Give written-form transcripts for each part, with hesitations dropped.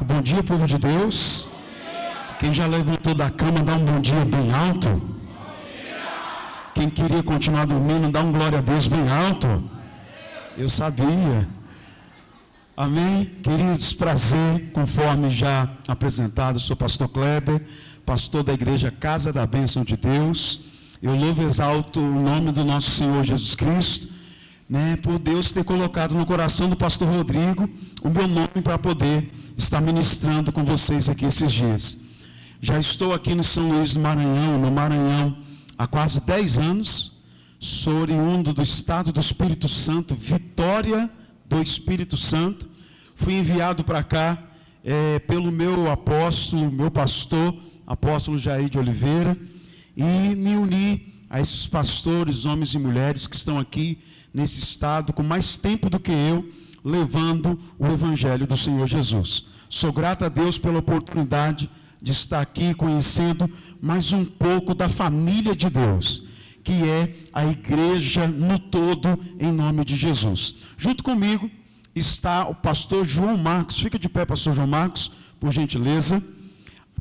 Bom dia, povo de Deus. Quem já levantou da cama, dá um bom dia bem alto. Quem queria continuar dormindo, dá um glória a Deus bem alto. Eu sabia. Amém? Queridos, prazer, conforme já apresentado, sou pastor Kleber, pastor da igreja Casa da Bênção de Deus. Eu louvo e exalto o nome do nosso Senhor Jesus Cristo, por Deus ter colocado no coração do pastor Rodrigo o meu nome para poder estar ministrando com vocês aqui esses dias. Já estou aqui no São Luís do Maranhão, no Maranhão, há quase 10 anos, sou oriundo do estado do Espírito Santo, Vitória do Espírito Santo. Fui enviado para cá pelo meu apóstolo, meu pastor, apóstolo Jair de Oliveira, e me uni a esses pastores, homens e mulheres que estão aqui nesse estado com mais tempo do que eu, levando o Evangelho do Senhor Jesus. Sou grato a Deus pela oportunidade de estar aqui conhecendo mais um pouco da família de Deus, que é a igreja no todo, em nome de Jesus. Junto comigo está o pastor João Marcos. Fica de pé, pastor João Marcos, por gentileza.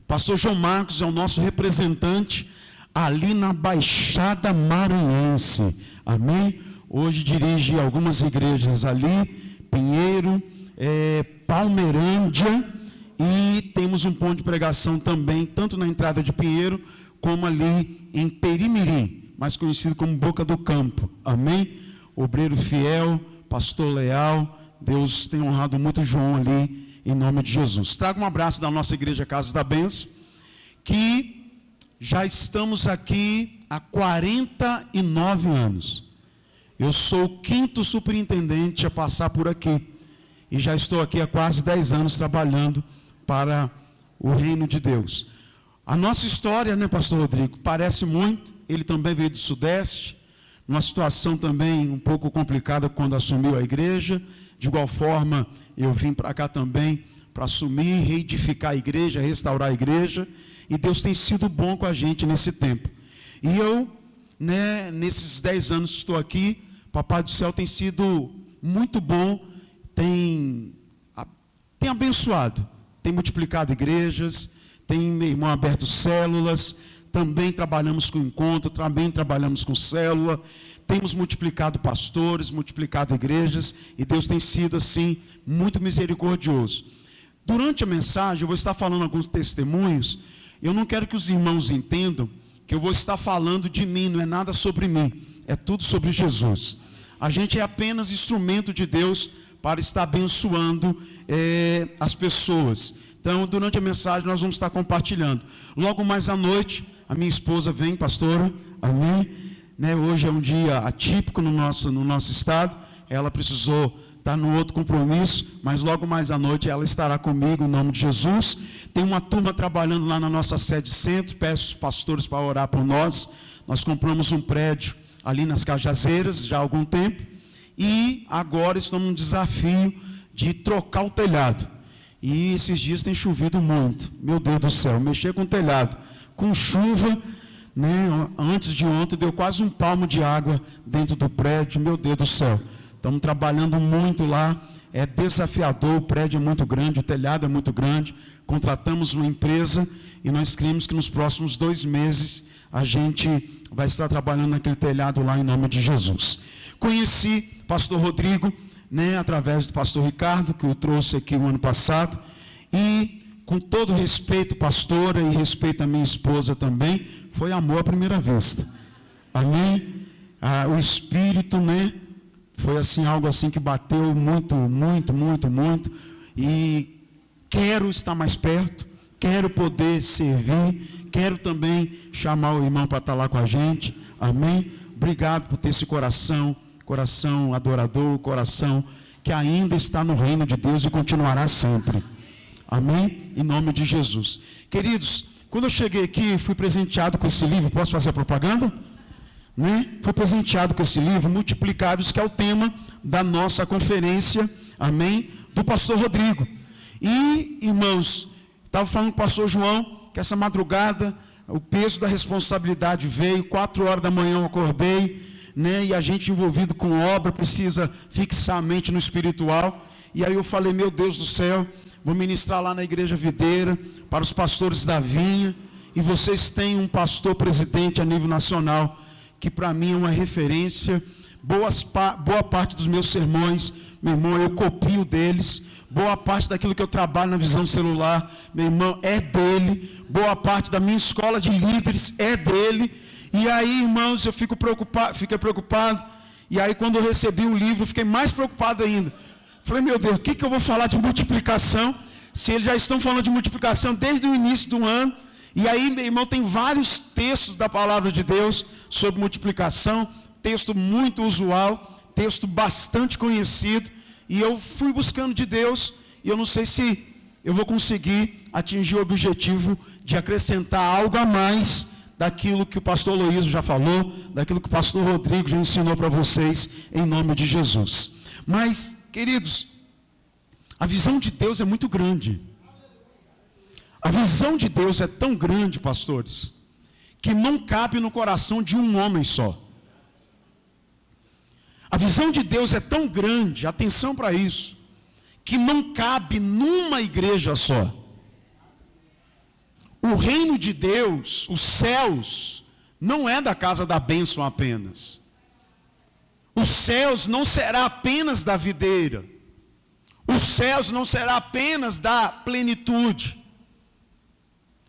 Pastor João Marcos é o nosso representante ali na Baixada Maranhense. Amém? Hoje dirige algumas igrejas ali, Pinheiro, Palmeirândia, e temos um ponto de pregação também, tanto na entrada de Pinheiro, como ali em Perimirim, mais conhecido como Boca do Campo. Amém? Obreiro fiel, pastor leal, Deus tem honrado muito João ali, em nome de Jesus. Trago um abraço da nossa igreja Casa da Bênção, que já estamos aqui há 49 anos. Eu sou o 5º superintendente a passar por aqui, e já estou aqui há quase 10 anos trabalhando para o reino de Deus. A nossa história, pastor Rodrigo, parece muito. Ele também veio do Sudeste, numa situação também um pouco complicada quando assumiu a igreja. De igual forma, eu vim para cá também para assumir, reedificar a igreja, restaurar a igreja, e Deus tem sido bom com a gente nesse tempo. E eu, nesses 10 anos que estou aqui, Papai do Céu tem sido muito bom, tem abençoado, tem multiplicado igrejas, tem, meu irmão, aberto células, também trabalhamos com encontro, também trabalhamos com célula, temos multiplicado pastores, multiplicado igrejas, e Deus tem sido, assim, muito misericordioso. Durante a mensagem, eu vou estar falando alguns testemunhos. Eu não quero que os irmãos entendam que eu vou estar falando de mim, não é nada sobre mim, é tudo sobre Jesus. A gente é apenas instrumento de Deus para estar abençoando as pessoas. Então, durante a mensagem, nós vamos estar compartilhando. Logo mais à noite, a minha esposa vem, pastora, amém? Hoje é um dia atípico no nosso estado, ela precisou estar no outro compromisso, mas logo mais à noite ela estará comigo, em nome de Jesus. Tem uma turma trabalhando lá na nossa sede centro, peço os pastores para orar por nós. Nós compramos um prédio ali nas Cajazeiras, já há algum tempo, e agora estamos num desafio de trocar o telhado. E esses dias tem chovido muito, meu Deus do céu, mexer com o telhado, com chuva, antes de ontem deu quase um palmo de água dentro do prédio, meu Deus do céu. Estamos trabalhando muito lá, é desafiador, o prédio é muito grande, o telhado é muito grande, contratamos uma empresa e nós cremos que nos próximos 2 meses a gente vai estar trabalhando naquele telhado lá em nome de Jesus. Conheci pastor Rodrigo, através do pastor Ricardo, que o trouxe aqui o ano passado, e com todo respeito, pastora, e respeito à minha esposa também, foi amor à primeira vista. Amém? O Espírito, foi assim, algo assim que bateu muito, muito, muito, muito, e quero estar mais perto, quero poder servir, quero também chamar o irmão para estar lá com a gente, amém? Obrigado por ter esse coração adorador, coração que ainda está no reino de Deus e continuará sempre, amém? Em nome de Jesus. Queridos, quando eu cheguei aqui, fui presenteado com esse livro, posso fazer a propaganda? Fui presenteado com esse livro, Multiplicáveis, que é o tema da nossa conferência, amém? Do pastor Rodrigo. E, irmãos, estava falando com o pastor João, que essa madrugada, o peso da responsabilidade veio, 4 horas da manhã eu acordei, e a gente envolvido com obra precisa fixar a mente no espiritual, e aí eu falei, meu Deus do céu, vou ministrar lá na Igreja Videira, para os pastores da Vinha, e vocês têm um pastor presidente a nível nacional, que para mim é uma referência. Boa parte dos meus sermões, meu irmão, eu copio deles. Boa parte daquilo que eu trabalho na visão celular, meu irmão, é dele. Boa parte da minha escola de líderes é dele. E aí, irmãos, eu fiquei preocupado. E aí, quando eu recebi o livro, eu fiquei mais preocupado ainda. Falei, meu Deus, o que eu vou falar de multiplicação? Se eles já estão falando de multiplicação desde o início do ano. E aí, meu irmão, tem vários textos da palavra de Deus sobre multiplicação. Texto muito usual, texto bastante conhecido. E eu fui buscando de Deus, e eu não sei se eu vou conseguir atingir o objetivo de acrescentar algo a mais daquilo que o pastor Luísio já falou, daquilo que o pastor Rodrigo já ensinou para vocês, em nome de Jesus. Mas, queridos, a visão de Deus é muito grande. A visão de Deus é tão grande, pastores, que não cabe no coração de um homem só. A visão de Deus é tão grande, atenção para isso, que não cabe numa igreja só. O reino de Deus, os céus, não é da casa da bênção apenas. Os céus não será apenas da videira. Os céus não será apenas da plenitude.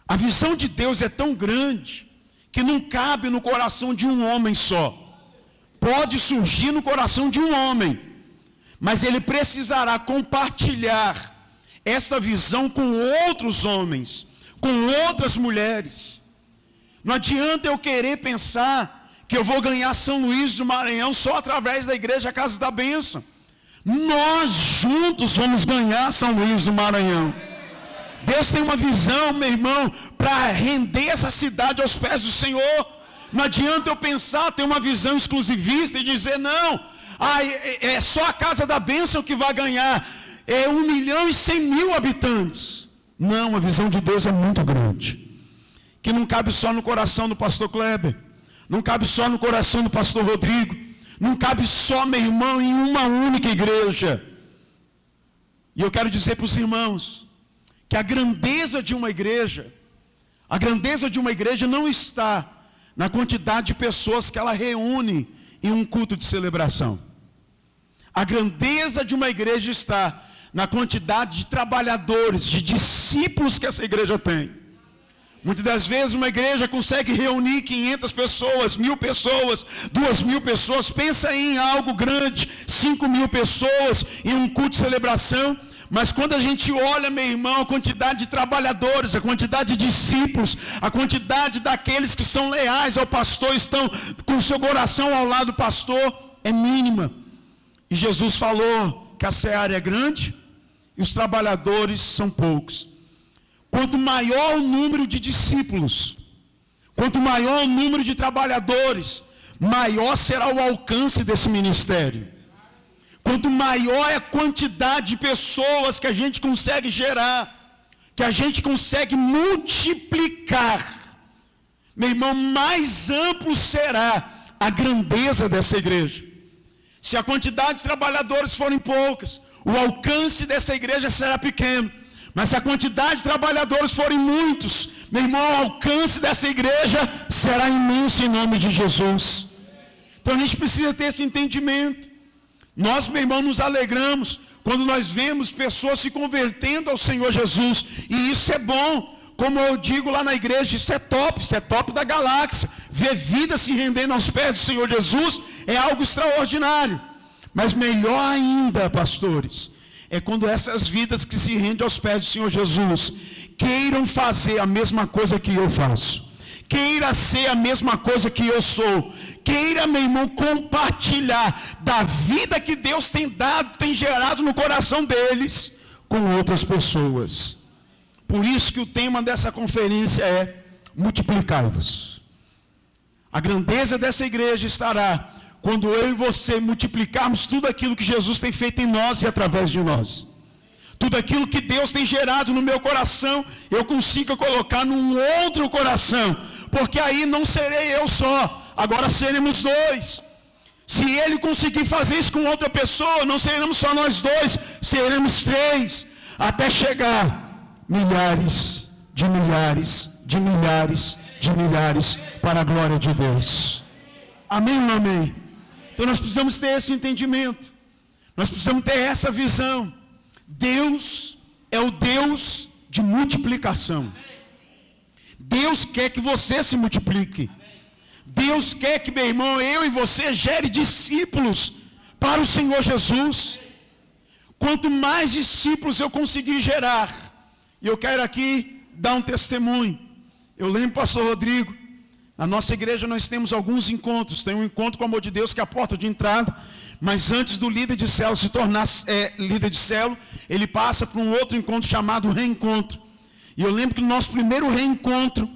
A visão de Deus é tão grande, que não cabe no coração de um homem só. Pode surgir no coração de um homem, mas ele precisará compartilhar essa visão com outros homens, com outras mulheres. Não adianta eu querer pensar que eu vou ganhar São Luís do Maranhão só através da Igreja Casa da Bênção. Nós juntos vamos ganhar São Luís do Maranhão. Deus tem uma visão, meu irmão, para render essa cidade aos pés do Senhor. Não adianta eu pensar, ter uma visão exclusivista e dizer, não, é só a Casa da Bênção que vai ganhar 1.100.000 habitantes. Não, a visão de Deus é muito grande, que não cabe só no coração do pastor Kleber, não cabe só no coração do pastor Rodrigo, não cabe só, meu irmão, em uma única igreja. E eu quero dizer para os irmãos, que a grandeza de uma igreja não está na quantidade de pessoas que ela reúne em um culto de celebração. A grandeza de uma igreja está na quantidade de trabalhadores, de discípulos que essa igreja tem. Muitas das vezes uma igreja consegue reunir 500 pessoas, 1.000 pessoas, 2.000 pessoas. Pensa em algo grande, 5.000 pessoas em um culto de celebração. Mas quando a gente olha, meu irmão, a quantidade de trabalhadores, a quantidade de discípulos, a quantidade daqueles que são leais ao pastor, estão com o seu coração ao lado do pastor, é mínima. E Jesus falou que a seara é grande e os trabalhadores são poucos. Quanto maior o número de discípulos, quanto maior o número de trabalhadores, maior será o alcance desse ministério. Quanto maior é a quantidade de pessoas que a gente consegue gerar, que a gente consegue multiplicar, meu irmão, mais amplo será a grandeza dessa igreja. Se a quantidade de trabalhadores forem poucas, o alcance dessa igreja será pequeno. Mas se a quantidade de trabalhadores forem muitos, meu irmão, o alcance dessa igreja será imenso em nome de Jesus. Então a gente precisa ter esse entendimento. Nós, meu irmão, nos alegramos quando nós vemos pessoas se convertendo ao Senhor Jesus. E isso é bom. Como eu digo lá na igreja, isso é top da galáxia. Ver vida se rendendo aos pés do Senhor Jesus é algo extraordinário. Mas melhor ainda, pastores, é quando essas vidas que se rendem aos pés do Senhor Jesus queiram fazer a mesma coisa que eu faço. Queira ser a mesma coisa que eu sou. Queira, meu irmão, compartilhar da vida que Deus tem dado, tem gerado no coração deles com outras pessoas. Por isso que o tema dessa conferência é multiplicai-vos. A grandeza dessa igreja estará quando eu e você multiplicarmos tudo aquilo que Jesus tem feito em nós e através de nós. Tudo aquilo que Deus tem gerado no meu coração, eu consigo colocar num outro coração. Porque aí não serei eu só, agora seremos dois. Se Ele conseguir fazer isso com outra pessoa, não seremos só nós dois, seremos três. até chegar milhares de milhares de milhares de milhares para a glória de Deus. Amém ou não amém? Então nós precisamos ter esse entendimento. Nós precisamos ter essa visão. Deus é o Deus de multiplicação. Deus quer que você se multiplique. Deus quer que, meu irmão, eu e você gere discípulos para o Senhor Jesus. Quanto mais discípulos eu conseguir gerar, e eu quero aqui dar um testemunho. Eu lembro, pastor Rodrigo, na nossa igreja nós temos alguns encontros. Tem um encontro com o amor de Deus, que é a porta de entrada. Mas antes do líder de célula se tornar líder de célula, ele passa para um outro encontro chamado reencontro. E eu lembro que no nosso primeiro reencontro,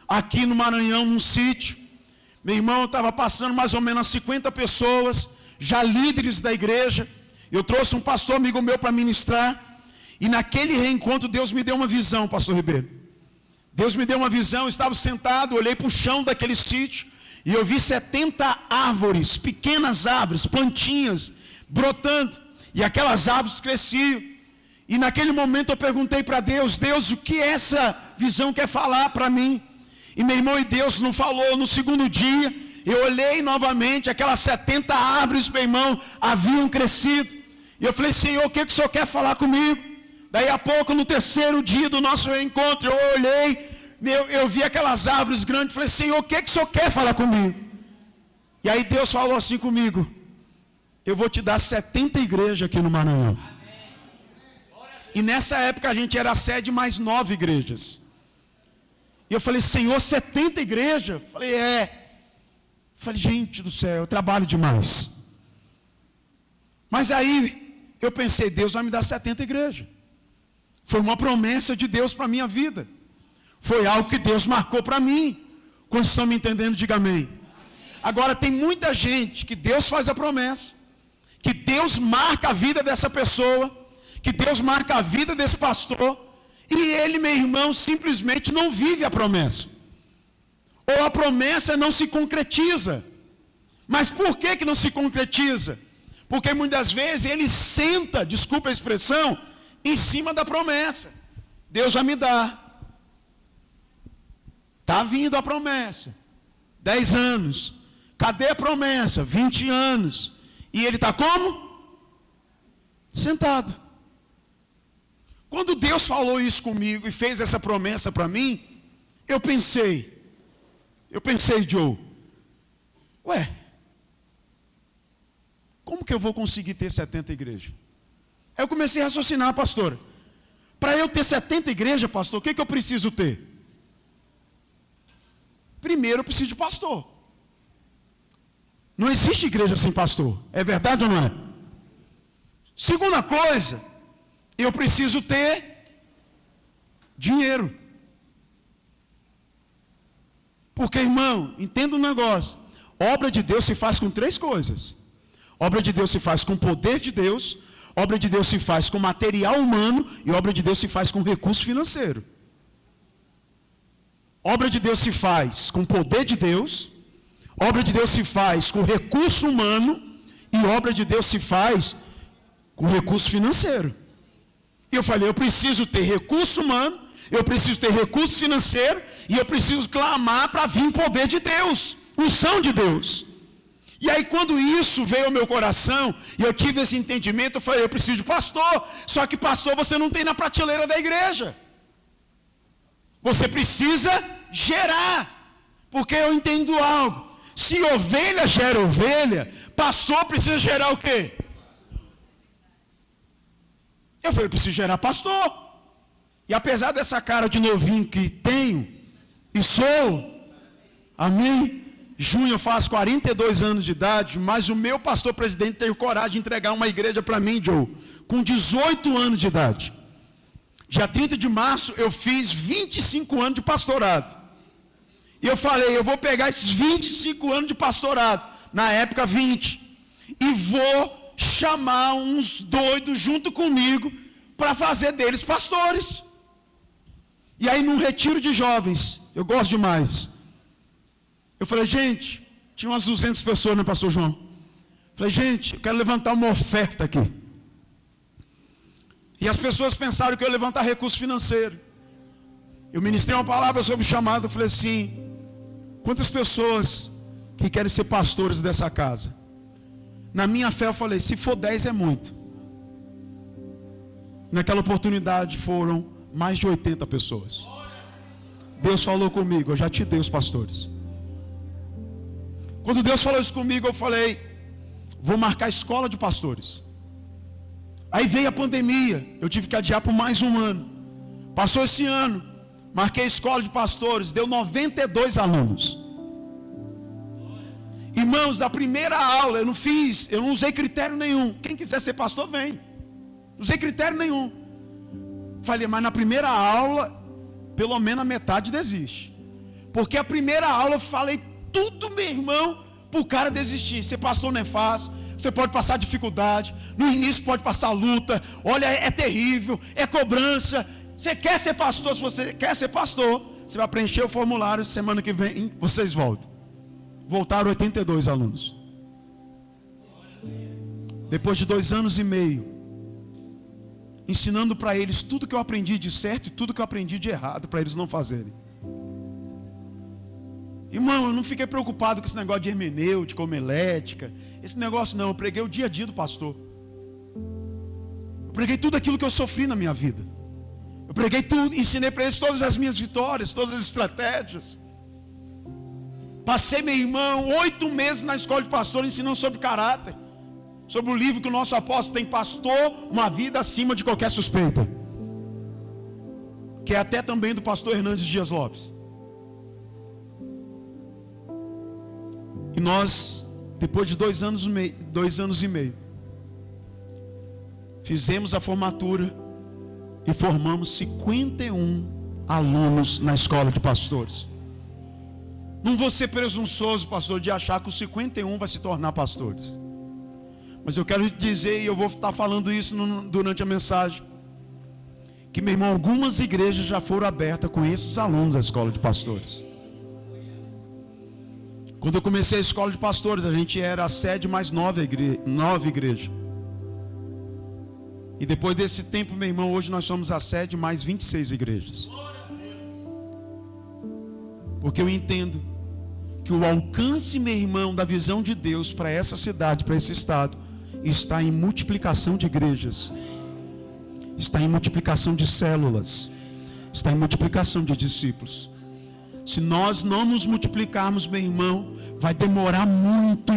aqui no Maranhão, num sítio, meu irmão, estava passando mais ou menos 50 pessoas, já líderes da igreja. Eu trouxe um pastor amigo meu para ministrar. E naquele reencontro Deus me deu uma visão, pastor Ribeiro. Deus me deu uma visão, eu estava sentado, olhei para o chão daquele sítio, e eu vi 70 árvores, pequenas árvores, plantinhas, brotando. E aquelas árvores cresciam. E naquele momento eu perguntei para Deus, Deus, o que essa visão quer falar para mim? E meu irmão, e Deus não falou. No segundo dia, eu olhei novamente, aquelas 70 árvores, meu irmão, haviam crescido. E eu falei, Senhor, o que o Senhor quer falar comigo? Daí a pouco, no terceiro dia do nosso reencontro, eu olhei, eu vi aquelas árvores grandes, falei, Senhor, o que o Senhor quer falar comigo? E aí Deus falou assim comigo, eu vou te dar 70 igrejas aqui no Maranhão. E nessa época a gente era a sede mais 9 igrejas. E eu falei, Senhor, 70 igrejas? Falei, Falei, gente do céu, eu trabalho demais. Mas aí eu pensei, Deus vai me dar 70 igrejas. Foi uma promessa de Deus para a minha vida. Foi algo que Deus marcou para mim. Quando estão me entendendo, diga amém. Agora tem muita gente que Deus faz a promessa, que Deus marca a vida dessa pessoa, que Deus marca a vida desse pastor, e ele, meu irmão, simplesmente não vive a promessa. Ou a promessa não se concretiza. Mas por que não se concretiza? Porque muitas vezes ele senta, desculpa a expressão, em cima da promessa. Deus vai me dar. Está vindo a promessa. 10 anos. Cadê a promessa? 20 anos. E ele está como? Sentado. Quando Deus falou isso comigo e fez essa promessa para mim, eu pensei, Joe, como que eu vou conseguir ter 70 igrejas? Aí eu comecei a raciocinar, pastor. Para eu ter 70 igrejas, pastor, o que eu preciso ter? Primeiro eu preciso de pastor. Não existe igreja sem pastor. É verdade ou não é? Segunda coisa, eu preciso ter dinheiro. Porque, irmão, entenda um negócio. Obra de Deus se faz com 3 coisas. Obra de Deus se faz com o poder de Deus, obra de Deus se faz com material humano e obra de Deus se faz com recurso financeiro. Obra de Deus se faz com o poder de Deus, obra de Deus se faz com recurso humano e obra de Deus se faz com recurso financeiro. E eu falei, eu preciso ter recurso humano, eu preciso ter recurso financeiro e eu preciso clamar para vir o poder de Deus, unção de Deus. E aí quando isso veio ao meu coração, e eu tive esse entendimento, eu falei, eu preciso de pastor. Só que pastor você não tem na prateleira da igreja. Você precisa gerar. Porque eu entendo algo. Se ovelha gera ovelha, pastor precisa gerar o quê? Eu falei, eu preciso gerar pastor. E apesar dessa cara de novinho que tenho, e sou, amém? Junho eu faço 42 anos de idade, mas o meu pastor presidente teve coragem de entregar uma igreja para mim, Joe, com 18 anos de idade. Dia 30 de março eu fiz 25 anos de pastorado. E eu falei, eu vou pegar esses 25 anos de pastorado, na época 20, e vou chamar uns doidos junto comigo para fazer deles pastores. E aí num retiro de jovens, eu gosto demais. Eu falei, gente, tinha umas 200 pessoas, né, pastor João? Falei, gente, eu quero levantar uma oferta aqui. E as pessoas pensaram que eu ia levantar recurso financeiro. Eu ministrei uma palavra sobre o chamado. Eu falei assim: quantas pessoas que querem ser pastores dessa casa? Na minha fé eu falei: se for 10 é muito. Naquela oportunidade foram mais de 80 pessoas. Deus falou comigo: eu já te dei os pastores. Quando Deus falou isso comigo, eu falei: vou marcar a escola de pastores. Aí veio a pandemia, eu tive que adiar por mais um ano. Passou esse ano, marquei a escola de pastores, deu 92 alunos. Irmãos, da primeira aula eu não usei critério nenhum. Quem quiser ser pastor, vem. Não usei critério nenhum. Falei, mas na primeira aula, pelo menos a metade desiste. Porque a primeira aula eu falei tudo, meu irmão, para o cara desistir. Ser pastor não é fácil. Você pode passar dificuldade. No início pode passar luta. Olha, é terrível, é cobrança. Você quer ser pastor? Se você quer ser pastor, você vai preencher o formulário. Semana que vem vocês voltam. Voltaram 82 alunos. Depois de 2 anos e meio, ensinando para eles tudo que eu aprendi de certo e tudo que eu aprendi de errado, para eles não fazerem. Irmão, eu não fiquei preocupado com esse negócio de hermenêutica, homilética. Esse negócio não, eu preguei o dia a dia do pastor. Eu preguei tudo aquilo que eu sofri na minha vida. Eu preguei tudo, ensinei para eles todas as minhas vitórias, todas as estratégias. Passei, meu irmão, 8 meses na escola de pastor ensinando sobre caráter. Sobre o livro que o nosso apóstolo tem, Pastor, uma vida acima de qualquer suspeita. Que é até também do pastor Hernandes Dias Lopes. E nós, depois de 2 anos e meio, fizemos a formatura e formamos 51 alunos na escola de pastores. Não vou ser presunçoso, pastor, de achar que os 51 vai se tornar pastores. Mas eu quero dizer, e eu vou estar falando isso durante a mensagem, que, meu irmão, algumas igrejas já foram abertas com esses alunos da escola de pastores. Quando eu comecei a escola de pastores, a gente era a sede mais 9 igrejas. E depois desse tempo, meu irmão, hoje nós somos a sede mais 26 igrejas. Porque eu entendo que o alcance, meu irmão, da visão de Deus para essa cidade, para esse estado, está em multiplicação de igrejas, está em multiplicação de células, está em multiplicação de discípulos. Se nós não nos multiplicarmos, meu irmão, vai demorar muito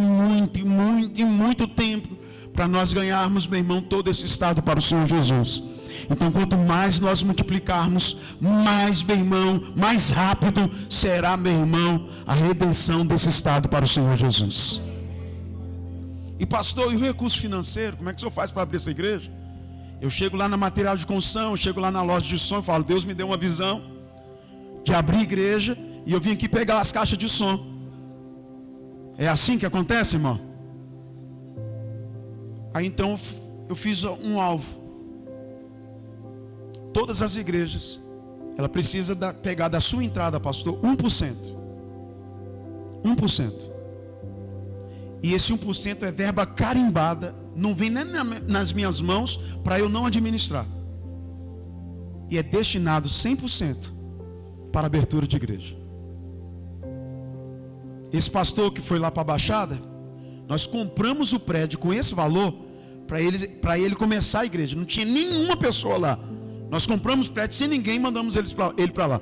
tempo para nós ganharmos, meu irmão, todo esse estado para o Senhor Jesus. Então, quanto mais nós multiplicarmos, mais, meu irmão, mais rápido será, meu irmão, a redenção desse estado para o Senhor Jesus. E pastor, e o recurso financeiro? Como é que o senhor faz para abrir essa igreja? Eu chego lá na material de construção, eu chego lá na loja de som e falo, Deus me deu uma visão de abrir igreja e eu vim aqui pegar as caixas de som. É assim que acontece, irmão? Aí então eu fiz um alvo. Todas as igrejas, ela precisa pegar da sua entrada, pastor, 1%. 1%. E esse 1% é verba carimbada, não vem nem nas minhas mãos para eu não administrar. E é destinado 100% para a abertura de igreja. Esse pastor que foi lá para a Baixada, nós compramos o prédio com esse valor para ele começar a igreja. Não tinha nenhuma pessoa lá. Nós compramos o prédio sem ninguém e mandamos ele para lá.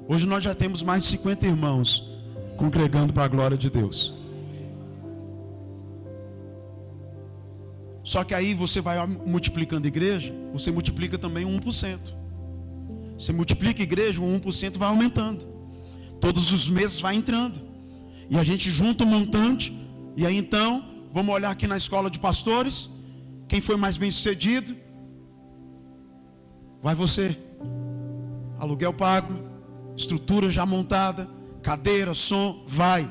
Hoje nós já temos mais de 50 irmãos congregando para a glória de Deus. Só que aí você vai multiplicando igreja, você multiplica também 1%. Você multiplica igreja, o 1% vai aumentando. Todos os meses vai entrando. E a gente junta um montante. E aí então, vamos olhar aqui na escola de pastores. Quem foi mais bem sucedido? Vai você. Aluguel pago, estrutura já montada, cadeira, som, vai.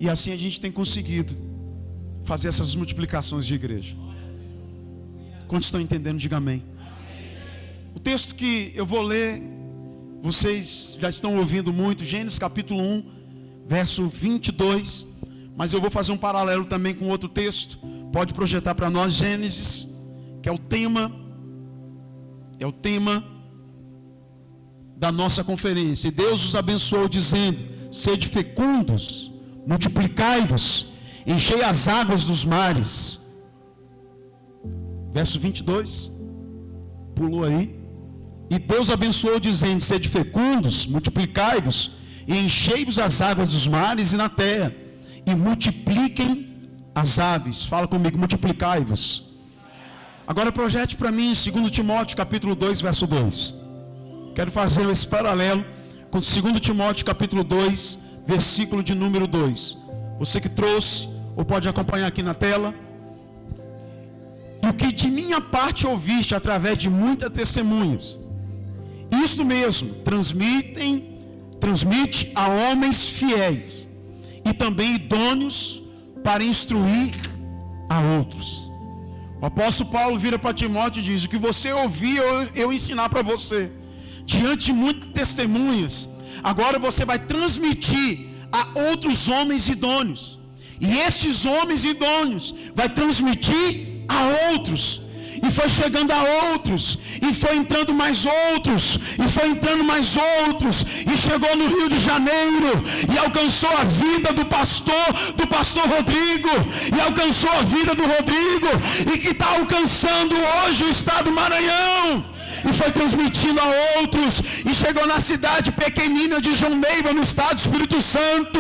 E assim a gente tem conseguido fazer essas multiplicações de igreja. Quantos estão entendendo? Diga amém. O texto que eu vou ler, vocês já estão ouvindo muito, Gênesis capítulo 1, verso 22. Mas eu vou fazer um paralelo também com outro texto, Pode projetar para nós Gênesis, que é o tema da nossa conferência. E Deus os abençoou dizendo: sede fecundos, multiplicai-vos, enchei as águas dos mares. Verso 22, pulou aí. E Deus abençoou dizendo: sede fecundos, multiplicai-vos, e enchei-vos as águas dos mares e na terra, e multipliquem as aves. Fala comigo, multiplicai-vos. Agora projete para mim 2 Timóteo capítulo 2, verso 2. Quero fazer esse paralelo com 2 Timóteo capítulo 2, versículo de número 2. Você que trouxe, ou pode acompanhar aqui na tela. O que de minha parte ouviste através de muitas testemunhas, isto mesmo, transmite a homens fiéis e também idôneos para instruir a outros. O apóstolo Paulo vira para Timóteo e diz: o que você ouviu eu ensinar para você, diante de muitas testemunhas, agora você vai transmitir a outros homens idôneos, e estes homens idôneos vai transmitir a outros. E foi chegando a outros, e foi entrando mais outros, e foi entrando mais outros, e chegou no Rio de Janeiro, e alcançou a vida do pastor Rodrigo, e alcançou a vida do Rodrigo, e que está alcançando hoje o estado do Maranhão, e foi transmitindo a outros, e chegou na cidade pequenina de João Neiva, no estado do Espírito Santo,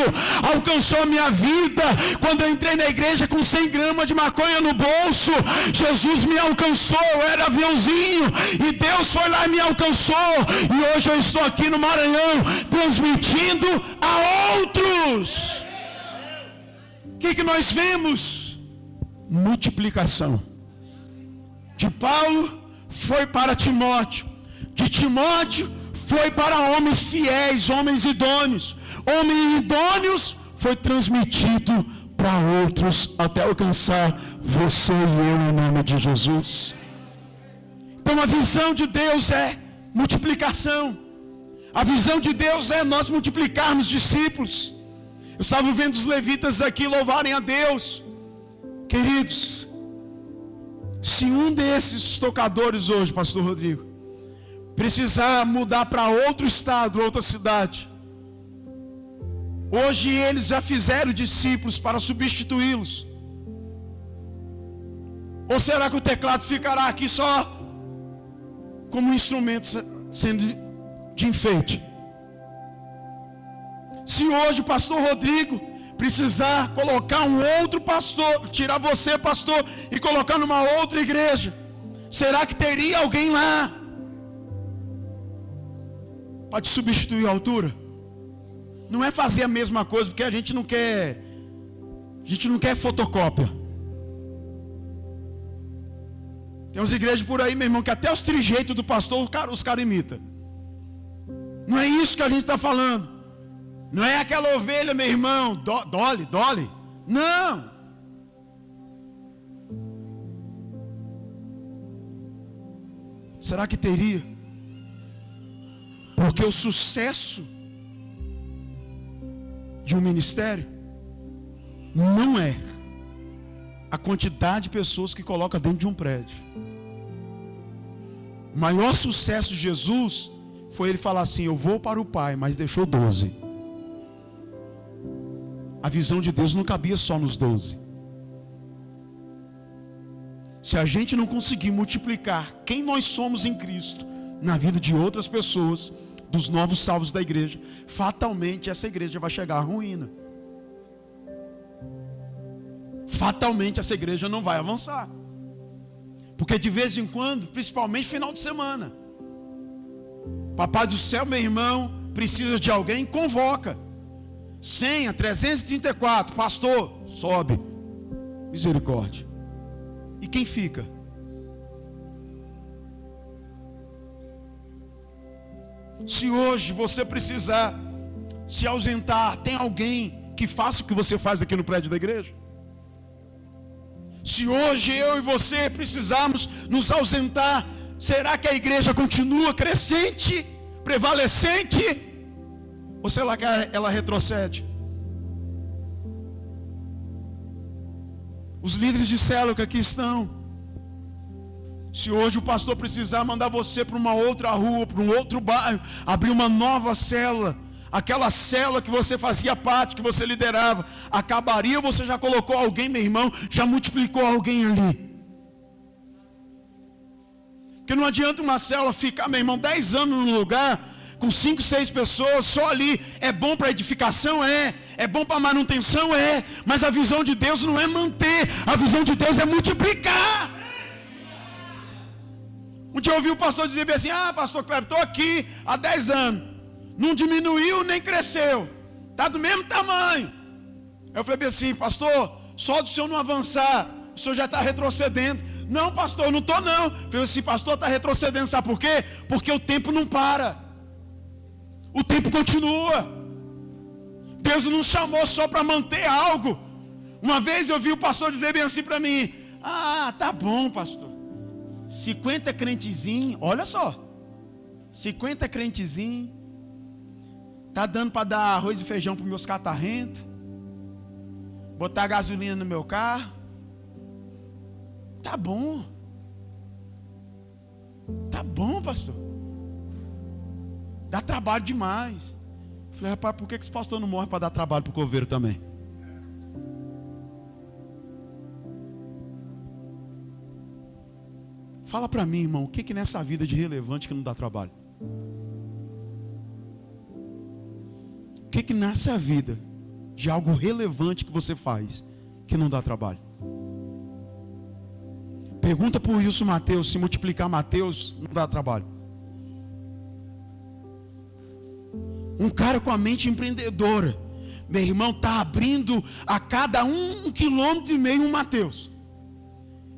alcançou a minha vida. Quando eu entrei na igreja com 100 gramas de maconha no bolso, Jesus me alcançou, eu era aviãozinho, e Deus foi lá e me alcançou, e hoje eu estou aqui no Maranhão, transmitindo a outros. O que nós vemos? Multiplicação. De Paulo foi para Timóteo, de Timóteo foi para homens fiéis, homens idôneos. Homens idôneos foi transmitido para outros, até alcançar você e eu, em nome de Jesus. Então a visão de Deus é multiplicação. A visão de Deus é nós multiplicarmos discípulos. Eu estava vendo os levitas aqui louvarem a Deus. Queridos, se um desses tocadores hoje, pastor Rodrigo, precisar mudar para outro estado, outra cidade, hoje eles já fizeram discípulos para substituí-los. Ou será que o teclado ficará aqui só como um instrumento sendo de enfeite? Se hoje o pastor Rodrigo precisar colocar um outro pastor, tirar você, pastor, e colocar numa outra igreja, será que teria alguém lá para te substituir à altura? Não é fazer a mesma coisa, porque a gente não quer fotocópia. Tem umas igrejas por aí, meu irmão, que até os trejeitos do pastor os caras imitam. Não é isso que a gente está falando. Não é aquela ovelha, meu irmão, Dolly. Não. Será que teria? Porque o sucesso de um ministério não é a quantidade de pessoas que coloca dentro de um prédio. O maior sucesso de Jesus foi ele falar assim: eu vou para o Pai, mas deixou 12. A visão de Deus não cabia só nos 12. Se a gente não conseguir multiplicar quem nós somos em Cristo na vida de outras pessoas, dos novos salvos da igreja, fatalmente essa igreja vai chegar à ruína. Fatalmente essa igreja não vai avançar. Porque de vez em quando, principalmente final de semana, Papai do céu, meu irmão, precisa de alguém, convoca. Senha 334, pastor, sobe. Misericórdia. E quem fica? Se hoje você precisar se ausentar, tem alguém que faça o que você faz aqui no prédio da igreja? Se hoje eu e você precisarmos nos ausentar, será que a igreja continua crescente, prevalecente? Ou será que ela retrocede? Os líderes de célula que aqui estão. Se hoje o pastor precisar mandar você para uma outra rua, para um outro bairro, abrir uma nova célula, aquela célula que você fazia parte, que você liderava, acabaria, você já colocou alguém, meu irmão, já multiplicou alguém ali. Porque não adianta uma célula ficar, meu irmão, 10 anos no lugar, com 5, 6 pessoas, só ali. É bom para edificação? É bom para manutenção? Mas a visão de Deus não é manter, a visão de Deus é multiplicar. Um dia eu ouvi o pastor dizer bem assim: pastor Cleber, estou aqui há 10 anos, não diminuiu nem cresceu, está do mesmo tamanho. Eu falei bem assim: pastor, só do senhor não avançar, o senhor já está retrocedendo. Não, pastor, eu não estou não. Eu falei assim: pastor, está retrocedendo, sabe por quê? Porque o tempo não para, o tempo continua. Deus não nos chamou só para manter algo. Uma vez eu vi o pastor dizer bem assim para mim: tá bom, pastor, 50 crentezinhos, olha só, 50 crentezinhos, tá dando para dar arroz e feijão para os meus catarrentos, botar gasolina no meu carro, tá bom, pastor, dá trabalho demais. Eu falei: rapaz, por que esse pastor não morre para dar trabalho para o coveiro também? Fala para mim, irmão, o que nessa vida de relevante que não dá trabalho? O que nessa vida de algo relevante que você faz que não dá trabalho? Pergunta por isso Mateus, se multiplicar Mateus não dá trabalho. Um cara com a mente empreendedora, meu irmão, está abrindo a cada 1,5 km um Mateus.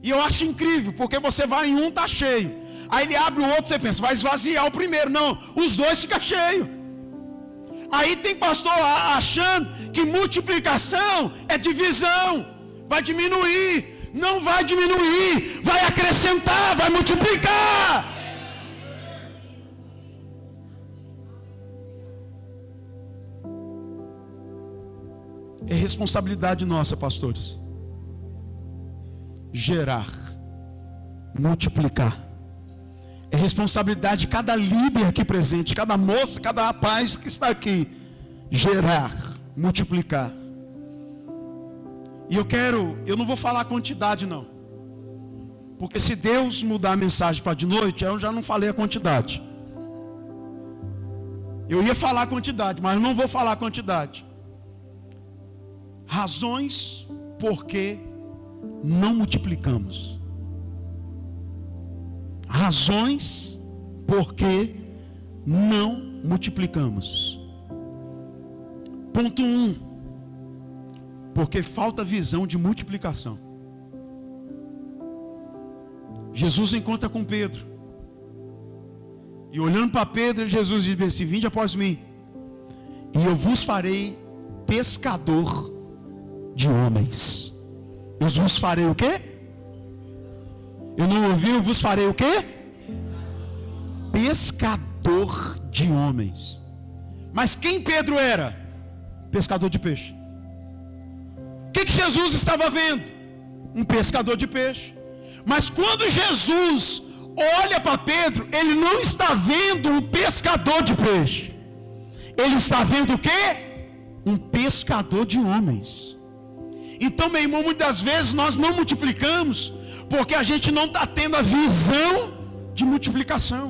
E eu acho incrível, porque você vai em um, está cheio. Aí ele abre o outro, você pensa, vai esvaziar o primeiro. Não, os dois ficam cheios. Aí tem pastor achando que multiplicação é divisão, vai diminuir. Não vai diminuir, vai acrescentar, vai multiplicar. É responsabilidade nossa, pastores, gerar, multiplicar. É responsabilidade de cada líder aqui presente, cada moça, cada rapaz que está aqui, gerar, multiplicar. E eu não vou falar quantidade não, porque se Deus mudar a mensagem para de noite, eu já não falei a quantidade. Eu ia falar a quantidade, mas eu não vou falar a quantidade. Razões por que não multiplicamos. Razões por que não multiplicamos. Ponto 1. Porque falta visão de multiplicação. Jesus encontra com Pedro. E olhando para Pedro, Jesus diz assim: vinde após mim, e eu vos farei pescador de homens. Eu vos farei o quê? Eu não ouvi, eu vos farei o quê? Pescador de homens. Mas quem Pedro era? Pescador de peixe. O que Jesus estava vendo? Um pescador de peixe. Mas quando Jesus olha para Pedro, ele não está vendo um pescador de peixe. Ele está vendo o quê? Um pescador de homens. Então, meu irmão, muitas vezes nós não multiplicamos porque a gente não está tendo a visão de multiplicação.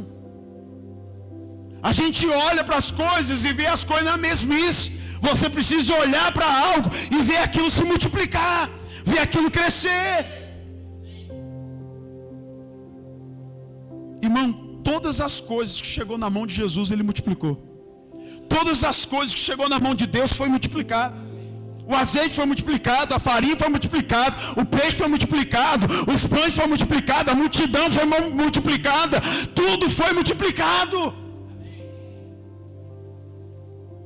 A gente olha para as coisas e vê as coisas na mesmice. Você precisa olhar para algo e ver aquilo se multiplicar, ver aquilo crescer. Irmão, todas as coisas que chegou na mão de Jesus, ele multiplicou. Todas as coisas que chegou na mão de Deus foi multiplicado. O azeite foi multiplicado, a farinha foi multiplicada, o peixe foi multiplicado, os pães foram multiplicados, a multidão foi multiplicada, tudo foi multiplicado.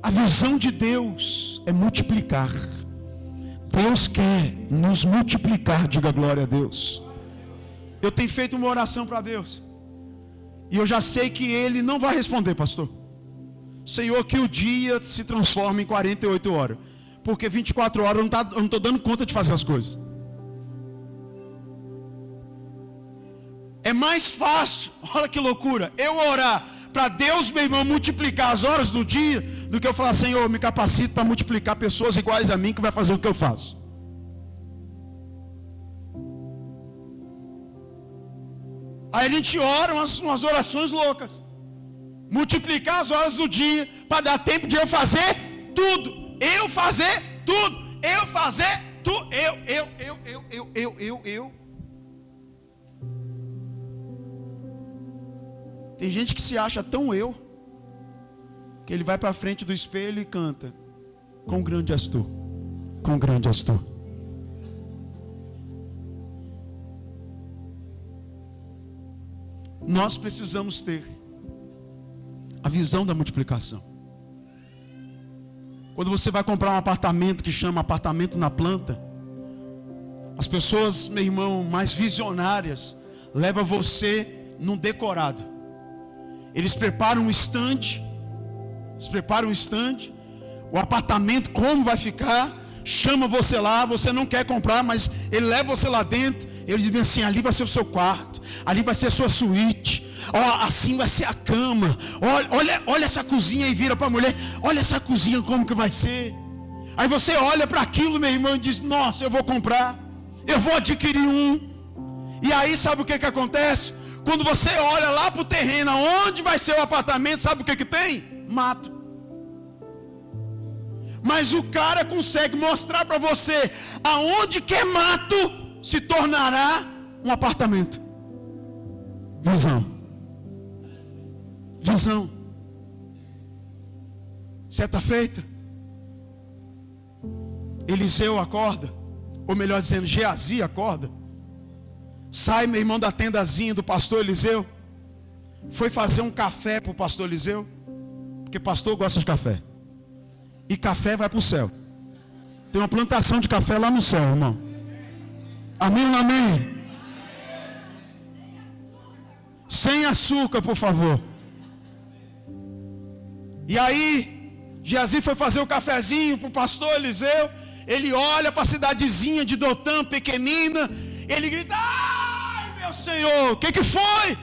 A visão de Deus é multiplicar. Deus quer nos multiplicar, diga glória a Deus. Eu tenho feito uma oração para Deus, e eu já sei que Ele não vai responder, pastor. Senhor, que o dia se transforme em 48 horas. Porque 24 horas eu não estou dando conta de fazer as coisas. É mais fácil, olha que loucura, eu orar para Deus, meu irmão, multiplicar as horas do dia, do que eu falar, Senhor, me capacito para multiplicar pessoas iguais a mim, que vai fazer o que eu faço. Aí a gente ora umas orações loucas. Multiplicar as horas do dia, para dar tempo de eu fazer tudo. Eu fazer tudo. Eu fazer tudo. Eu. Tem gente que se acha tão eu, que ele vai para frente do espelho e canta: quão grande és tu, quão grande és tu. Nós precisamos ter a visão da multiplicação. Quando você vai comprar um apartamento que chama apartamento na planta, as pessoas, meu irmão, mais visionárias, levam você num decorado. Eles preparam um estande, o apartamento como vai ficar, chama você lá, você não quer comprar, mas ele leva você lá dentro, ele diz assim, ali vai ser o seu quarto, ali vai ser a sua suíte, assim vai ser a cama, olha essa cozinha, e vira para a mulher, olha essa cozinha como que vai ser. Aí você olha para aquilo, meu irmão, e diz, nossa, eu vou comprar, eu vou adquirir um. E aí sabe o que acontece? Quando você olha lá para o terreno, onde vai ser o apartamento, sabe o que tem? Mato. Mas o cara consegue mostrar para você aonde que é mato se tornará um apartamento. Visão. Certa feita, Eliseu acorda, ou melhor dizendo, Geazi acorda. Sai, meu irmão, da tendazinha do pastor Eliseu. Foi fazer um café para o pastor Eliseu, porque pastor gosta de café. E café vai para o céu. Tem uma plantação de café lá no céu, irmão. Amém ou não amém? Sem açúcar, por favor. E aí, Geazi foi fazer o cafezinho para o pastor Eliseu. Ele olha para a cidadezinha de Dotã, pequenina. Ele grita, ai meu Senhor, o que foi?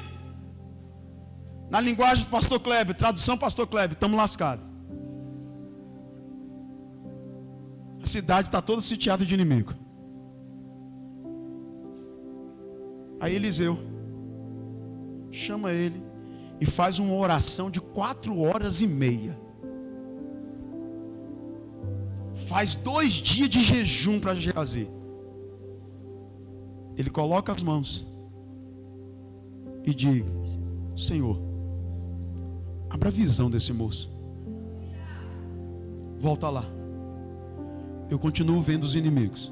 Na linguagem do pastor Kleber, tradução pastor Kleber, estamos lascados. A cidade está toda sitiada de inimigo. Aí Eliseu chama ele e faz uma oração de 4h30. Faz 2 dias de jejum para Geazi. Ele coloca as mãos e diz, Senhor, abra a visão desse moço. Volta lá. Eu continuo vendo os inimigos,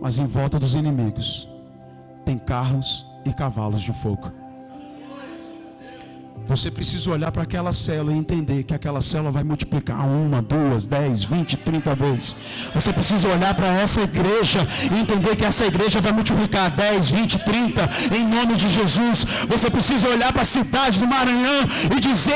mas em volta dos inimigos tem carros e cavalos de fogo. Você precisa olhar para aquela célula e entender que aquela célula vai multiplicar 1, 2, 10, 20, 30 vezes. Você precisa olhar para essa igreja e entender que essa igreja vai multiplicar 10, 20, 30 em nome de Jesus. Você precisa olhar para a cidade do Maranhão e dizer,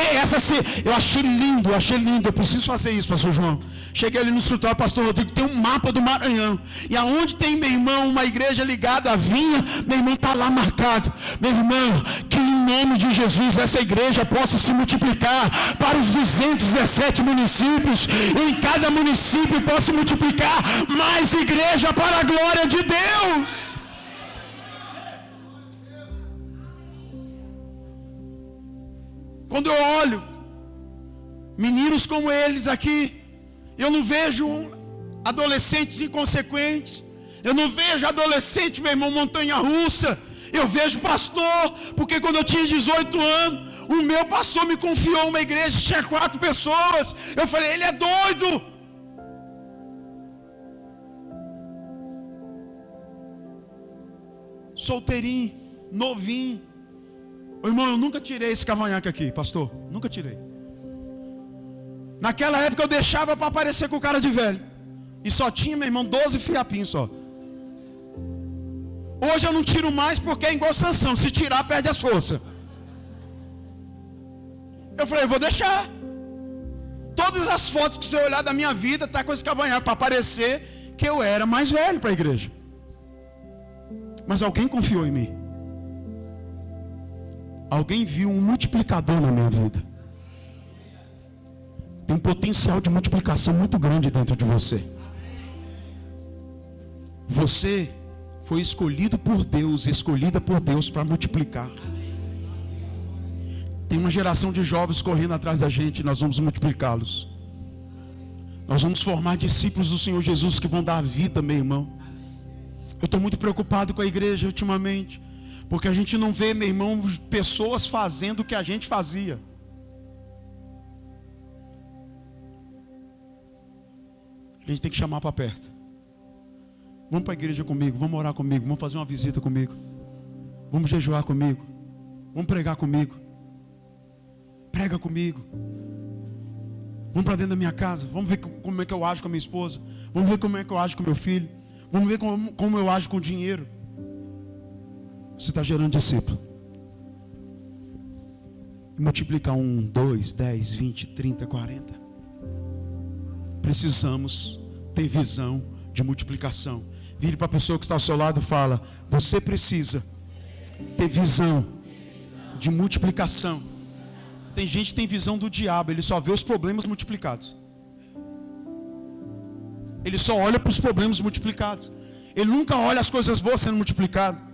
eu achei lindo, eu preciso fazer isso, pastor João. Cheguei ali no escritório, pastor Rodrigo, tem um mapa do Maranhão. E aonde tem, meu irmão, uma igreja ligada à vinha, meu irmão, está lá marcado. Meu irmão, que em nome de Jesus essa igreja possa se multiplicar para os 217 municípios. E em cada município possa multiplicar mais igreja para a glória de Deus. Quando eu olho meninos como eles aqui, eu não vejo adolescentes inconsequentes. Eu não vejo adolescente, meu irmão, montanha-russa. Eu vejo pastor, porque quando eu tinha 18 anos, o meu pastor me confiou uma igreja que tinha 4 pessoas. Eu falei, ele é doido. Solteirinho, novinho. Ô, irmão, eu nunca tirei esse cavanhaque aqui, pastor. Nunca tirei. Naquela época eu deixava para aparecer com o cara de velho. E só tinha, meu irmão, 12 fiapinhos só. Hoje eu não tiro mais porque é igual Sansão. Se tirar, perde as forças. Eu falei, eu vou deixar. Todas as fotos que você olhar da minha vida tá com esse cavanhaque para parecer que eu era mais velho para a igreja. Mas alguém confiou em mim. Alguém viu um multiplicador na minha vida. Tem um potencial de multiplicação muito grande dentro de você. Você foi escolhido por Deus, escolhida por Deus para multiplicar. Tem uma geração de jovens correndo atrás da gente, nós vamos multiplicá-los. Nós vamos formar discípulos do Senhor Jesus que vão dar a vida, meu irmão. Eu estou muito preocupado com a igreja ultimamente, porque a gente não vê, meu irmão, pessoas fazendo o que a gente fazia. A gente tem que chamar para perto. Vamos para a igreja comigo, vamos orar comigo, vamos fazer uma visita comigo, vamos jejuar comigo, vamos pregar comigo, prega comigo. Vamos para dentro da minha casa, vamos ver como é que eu ajo com a minha esposa, vamos ver como é que eu ajo com meu filho, vamos ver como eu ajo com o dinheiro. Você está gerando discípulo. E multiplicar 1, 2, 10, 20, 30, 40. Precisamos ter visão de multiplicação. Vire para a pessoa que está ao seu lado e fala: você precisa ter visão de multiplicação. Tem gente que tem visão do diabo, ele só vê os problemas multiplicados. Ele só olha para os problemas multiplicados. Ele nunca olha as coisas boas sendo multiplicadas.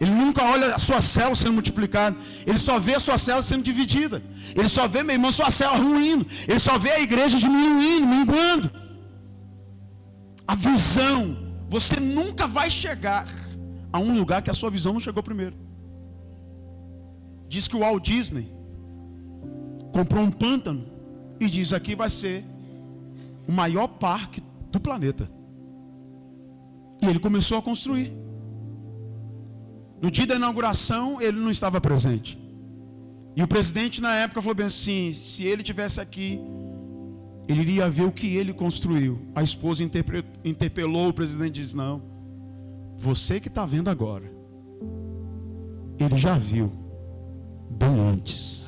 Ele nunca olha a sua célula sendo multiplicada. Ele só vê a sua célula sendo dividida. Ele só vê, meu irmão, sua célula ruindo. Ele só vê a igreja diminuindo, minguando. A visão, você nunca vai chegar a um lugar que a sua visão não chegou primeiro. Diz que o Walt Disney comprou um pântano e diz: aqui vai ser o maior parque do planeta. E ele começou a construir. No dia da inauguração, ele não estava presente. E o presidente na época falou bem assim: se ele tivesse aqui, ele iria ver o que ele construiu. A esposa interpelou o presidente e disse: não, você que está vendo agora, ele já viu bem antes.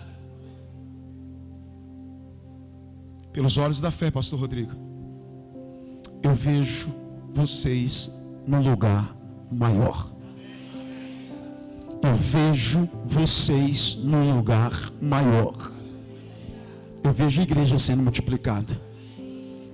Pelos olhos da fé, pastor Rodrigo, eu vejo vocês num lugar maior. Eu vejo vocês num lugar maior. Eu vejo a igreja sendo multiplicada.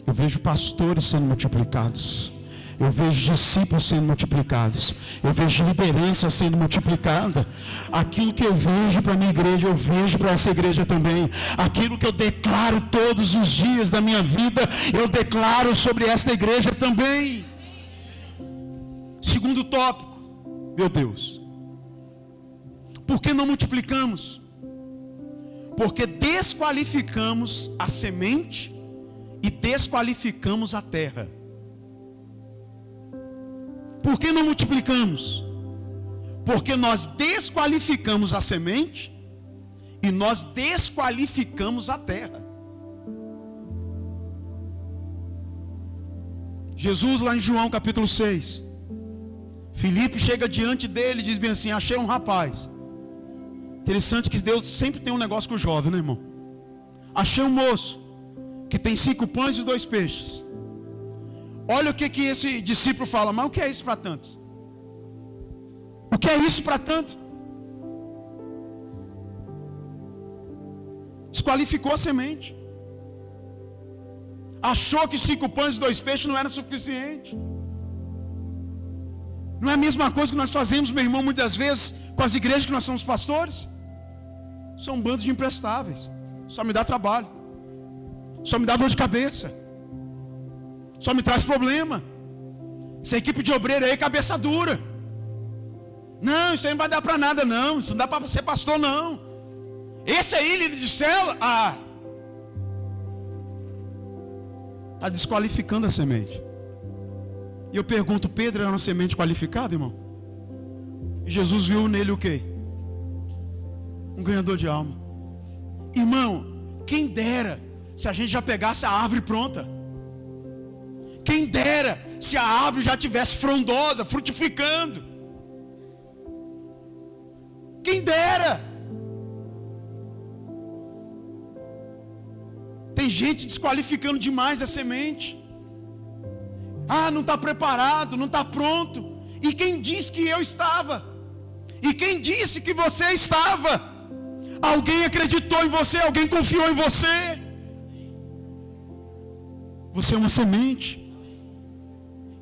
Eu vejo pastores sendo multiplicados. Eu vejo discípulos sendo multiplicados. Eu vejo liderança sendo multiplicada. Aquilo que eu vejo para a minha igreja, eu vejo para essa igreja também. Aquilo que eu declaro todos os dias da minha vida, eu declaro sobre esta igreja também. Segundo tópico, meu Deus. Por que não multiplicamos? Porque desqualificamos a semente e desqualificamos a terra. Por que não multiplicamos? Porque nós desqualificamos a semente e nós desqualificamos a terra. Jesus, lá em João capítulo 6, Filipe chega diante dele e diz bem assim: achei um rapaz. Interessante que Deus sempre tem um negócio com o jovem, né, irmão? Achei um moço que tem 5 pães e 2 peixes. Olha o que esse discípulo fala: mas o que é isso para tantos? O que é isso para tanto? Desqualificou a semente. Achou que 5 pães e 2 peixes não era suficiente. Não é a mesma coisa que nós fazemos, meu irmão, muitas vezes com as igrejas que nós somos pastores. São bandos de imprestáveis. Só me dá trabalho. Só me dá dor de cabeça. Só me traz problema. Essa equipe de obreiro aí é cabeça dura. Não, isso aí não vai dar para nada não. Isso não dá para ser pastor não. Esse aí, líder de célula, está desqualificando a semente. E eu pergunto: Pedro era uma semente qualificada, irmão? E Jesus viu nele o quê? Um ganhador de alma. Irmão, quem dera se a gente já pegasse a árvore pronta. Quem dera se a árvore já tivesse frondosa, frutificando. Quem dera. Tem gente desqualificando demais a semente. Não está preparado, não está pronto. E quem disse que eu estava? E quem disse que você estava? Alguém acreditou em você, alguém confiou em você. Você é uma semente.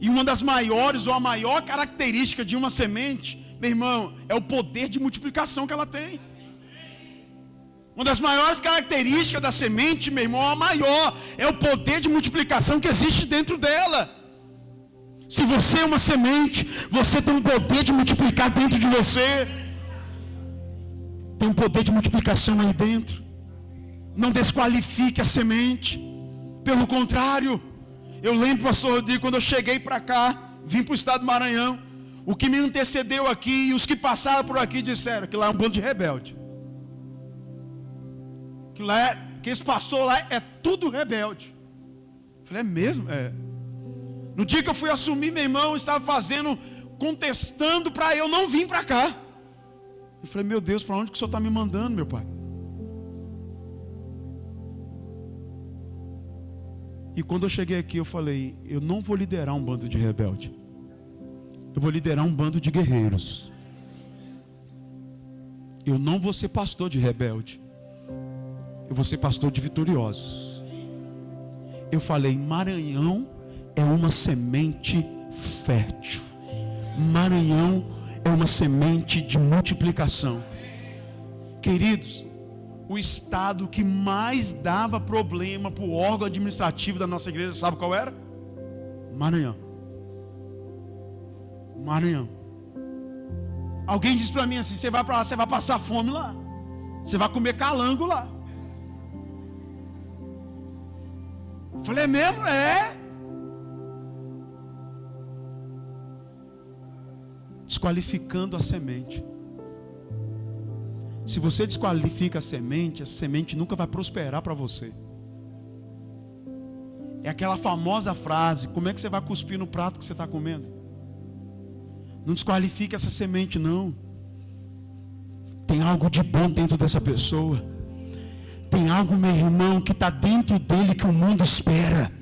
E uma das maiores, ou a maior característica de uma semente, meu irmão, é o poder de multiplicação que ela tem. Uma das maiores características da semente, meu irmão, a maior, é o poder de multiplicação que existe dentro dela. Se você é uma semente, você tem um poder de multiplicar dentro de você. Tem um poder de multiplicação aí dentro. Não desqualifique a semente. Pelo contrário, eu lembro, pastor Rodrigo, quando eu cheguei para cá, vim para o estado do Maranhão, o que me antecedeu aqui e os que passaram por aqui disseram que lá é um bando de rebelde. Que esse pastor lá é tudo rebelde. Eu falei, é mesmo? É. No dia que eu fui assumir, meu irmão, eu estava contestando para eu não vir para cá. Eu falei, meu Deus, para onde que o senhor está me mandando, meu pai? E quando eu cheguei aqui, eu falei, eu não vou liderar um bando de rebelde. Eu vou liderar um bando de guerreiros. Eu não vou ser pastor de rebelde. Eu vou ser pastor de vitoriosos. Eu falei, Maranhão é uma semente fértil. Maranhão é uma semente de multiplicação. Queridos, o estado que mais dava problema para o órgão administrativo da nossa igreja, sabe qual era? Maranhão. Maranhão. Alguém disse para mim assim, você vai para lá, você vai passar fome lá. Você vai comer calango lá. Eu falei, é mesmo? É. Desqualificando a semente. Se você desqualifica a semente nunca vai prosperar para você. É aquela famosa frase, como é que você vai cuspir no prato que você está comendo? Não desqualifique essa semente não. Tem algo de bom dentro dessa pessoa. Tem algo, meu irmão, que está dentro dele que o mundo espera.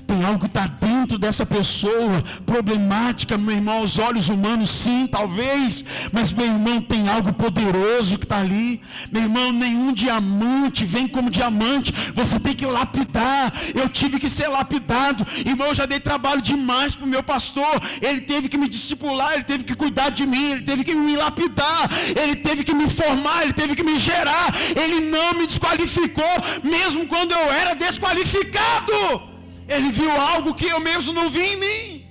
Tem algo que está dentro dessa pessoa, problemática, meu irmão, aos olhos humanos, sim, talvez, mas, meu irmão, tem algo poderoso que está ali. Meu irmão, nenhum diamante vem como diamante, você tem que lapidar. Eu tive que ser lapidado, irmão, eu já dei trabalho demais para o meu pastor, ele teve que me discipular, ele teve que cuidar de mim, ele teve que me lapidar, ele teve que me formar, ele teve que me gerar, ele não me desqualificou, mesmo quando eu era desqualificado. Ele viu algo que eu mesmo não vi em mim.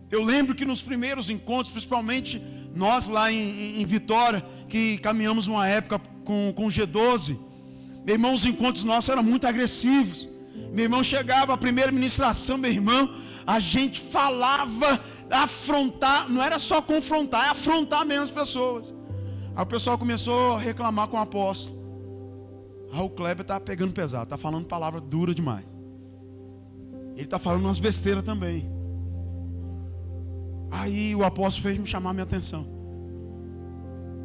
Eu lembro que nos primeiros encontros, principalmente nós lá em Vitória, que caminhamos uma época com o G12, meu irmão, os encontros nossos eram muito agressivos. Meu irmão chegava, a primeira ministração, meu irmão, a gente falava, afrontar, não era só confrontar, é afrontar mesmo as pessoas. Aí o pessoal começou a reclamar com o apóstolo. O Kleber está pegando pesado, está falando palavra dura demais. Ele está falando umas besteiras também. Aí o apóstolo fez me chamar a minha atenção.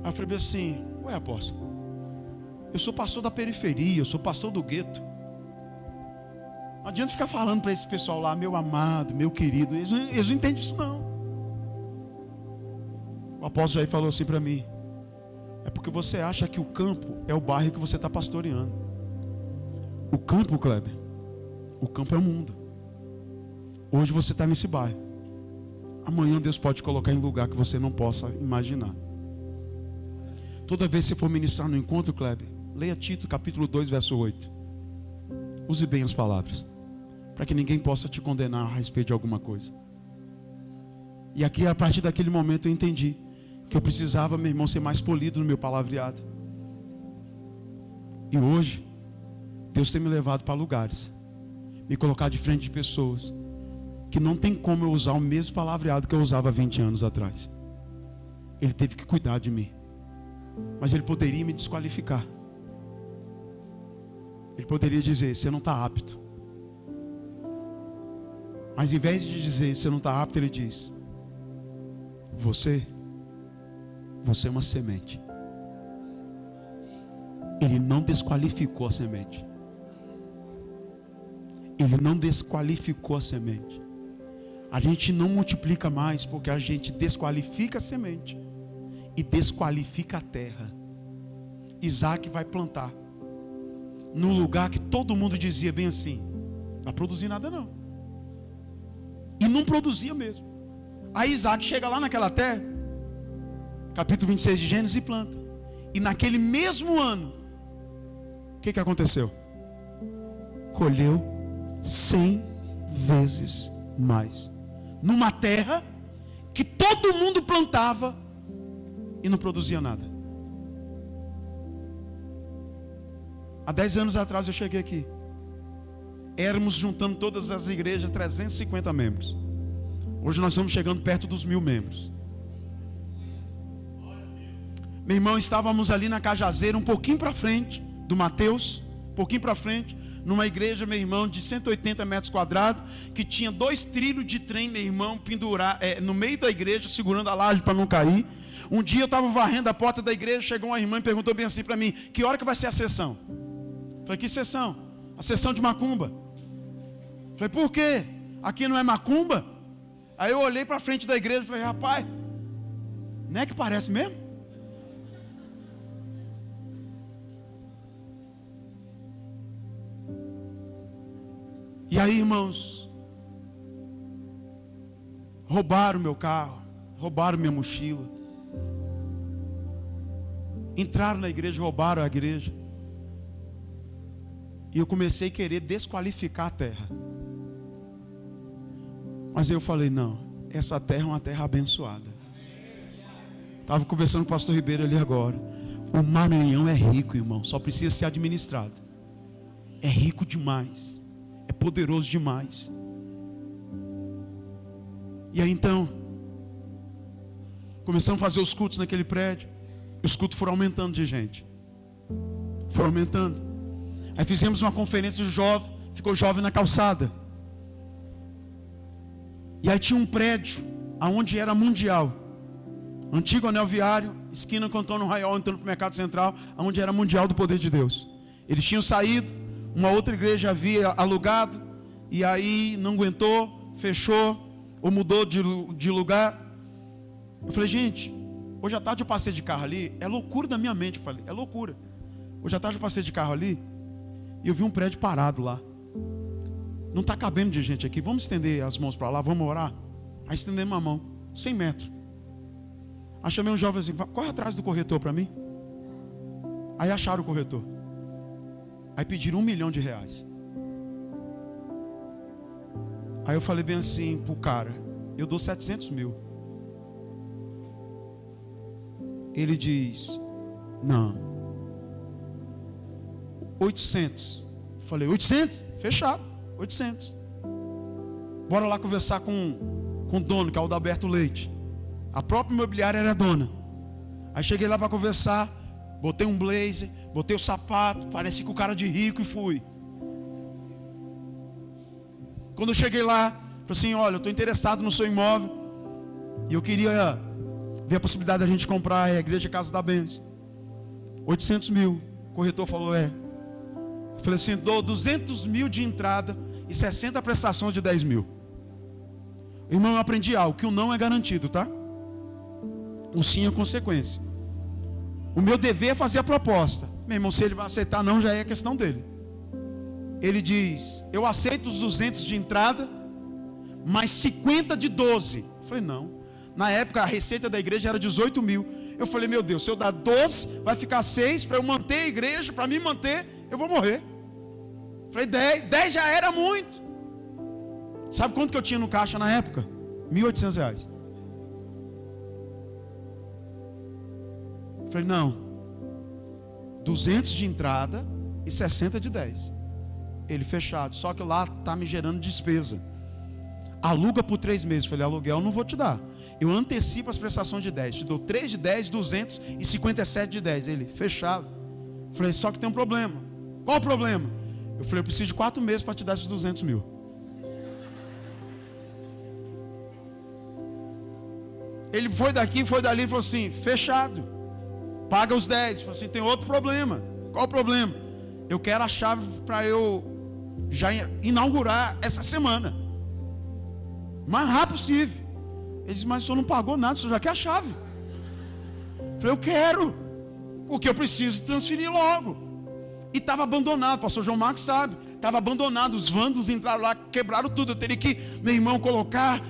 Aí eu falei assim, ué apóstolo, eu sou pastor da periferia, eu sou pastor do gueto. Não adianta ficar falando para esse pessoal lá, meu amado, meu querido, eles não entendem isso não. O apóstolo aí falou assim para mim, é porque você acha que o campo é o bairro que você está pastoreando. O campo, Kleber, o campo é o mundo. Hoje você está nesse bairro. Amanhã Deus pode colocar em lugar que você não possa imaginar. Toda vez que você for ministrar no encontro, Kleber, leia Tito capítulo 2, verso 8. Use bem as palavras, para que ninguém possa te condenar a respeito de alguma coisa. E aqui, a partir daquele momento, eu entendi que eu precisava, meu irmão, ser mais polido no meu palavreado. E hoje, Deus tem me levado para lugares, me colocar de frente de pessoas que não tem como eu usar o mesmo palavreado que eu usava 20 anos atrás. Ele teve que cuidar de mim, mas ele poderia me desqualificar. Ele poderia dizer, você não está apto. Mas em vez de dizer, você não está apto, ele diz, você é uma semente. Ele não desqualificou a semente. Ele não desqualificou a semente. A gente não multiplica mais porque a gente desqualifica a semente e desqualifica a terra. Isaac vai plantar num lugar que todo mundo dizia bem assim: não vai produzir nada não. E não produzia mesmo. Aí Isaac chega lá naquela terra, capítulo 26 de Gênesis, e planta. E naquele mesmo ano, o que aconteceu? Colheu 100 vezes mais. Numa terra que todo mundo plantava e não produzia nada. Há 10 anos atrás eu cheguei aqui. Éramos, juntando todas as igrejas, 350 membros. Hoje nós estamos chegando perto dos 1000 membros. Meu irmão, estávamos ali na Cajazeira, um pouquinho para frente do Mateus, um pouquinho para frente, numa igreja, meu irmão, de 180 metros quadrados, que tinha 2 trilhos de trem, meu irmão, pendurar no meio da igreja, segurando a laje para não cair. Um dia eu estava varrendo a porta da igreja, chegou uma irmã e perguntou bem assim para mim: que hora que vai ser a sessão? Falei: que sessão? A sessão de macumba. Falei: por quê? Aqui não é macumba? Aí eu olhei para frente da igreja e falei: rapaz, não é que parece mesmo? E aí, irmãos, roubaram meu carro, roubaram minha mochila, entraram na igreja, roubaram a igreja. E eu comecei a querer desqualificar a terra. Mas eu falei: não, essa terra é uma terra abençoada. Estava conversando com o pastor Ribeiro ali agora. O Maranhão é rico, irmão, só precisa ser administrado. É rico demais, é poderoso demais. E aí então, começamos a fazer os cultos naquele prédio. Os cultos foram aumentando de gente. Foram aumentando. Aí fizemos uma conferência de jovem, ficou jovem na calçada. E aí tinha um prédio, aonde era mundial. Antigo anel viário, esquina com Antônio Raiol, entrando para o Mercado Central, aonde era mundial do poder de Deus. Eles tinham saído, uma outra igreja havia alugado, e aí não aguentou, fechou, ou mudou de lugar. Eu falei: gente, hoje à tarde eu passei de carro ali, é loucura da minha mente. Eu falei: é loucura. Hoje à tarde eu passei de carro ali, e eu vi um prédio parado lá. Não está cabendo de gente aqui, vamos estender as mãos para lá, vamos orar? Aí estendemos a mão, 100 metros. Aí chamei um jovem assim: corre atrás do corretor para mim. Aí acharam o corretor. Aí pediram R$1 milhão. Aí eu falei bem assim pro cara: eu dou 700 mil. Ele diz: não, 800. Falei: 800? Fechado, 800. Bora lá conversar com o dono, que é o Adalberto Leite. A própria imobiliária era dona. Aí cheguei lá para conversar, botei um blazer, botei o sapato, pareci com o cara de rico e fui. Quando eu cheguei lá, falei assim: olha, eu estou interessado no seu imóvel e eu queria ver a possibilidade da gente comprar a igreja Casa da Bênção. 800 mil. O corretor falou: é. Eu falei assim: dou 200 mil de entrada e 60 prestações de 10 mil. Irmão, eu aprendi algo, que o não é garantido, tá? O sim é consequência. O meu dever é fazer a proposta. Meu irmão, se ele vai aceitar não, já é questão dele. Ele diz: eu aceito os 200 de entrada, mais 50 de 12. Eu falei: não. Na época a receita da igreja era 18 mil. Eu falei: meu Deus, se eu dar 12, vai ficar 6 para eu manter a igreja. Para mim manter, eu vou morrer. Eu falei: 10 já era muito. Sabe quanto que eu tinha no caixa na época? R$1.800. Eu falei: não, 200 de entrada e 60 de 10. Ele: fechado. Só que lá está me gerando despesa. Aluga por 3 meses. Eu falei: aluguel eu não vou te dar. Eu antecipo as prestações de 10. Te dou 3 de 10, 200 e 57 de 10. Ele: fechado. Eu falei: só que tem um problema. Qual o problema? Eu falei: eu preciso de 4 meses para te dar esses 200 mil. Ele foi daqui, foi dali e falou assim: fechado. Paga os 10. Falou assim: tem outro problema. Qual o problema? Eu quero a chave para eu já inaugurar essa semana. O mais rápido possível. Ele disse: mas o senhor não pagou nada, o senhor já quer a chave. Eu falei: eu quero. porque eu preciso transferir logo. E estava abandonado, o pastor João Marcos sabe, estava abandonado, os vândalos entraram lá, quebraram tudo. Eu teria que, meu irmão, colocar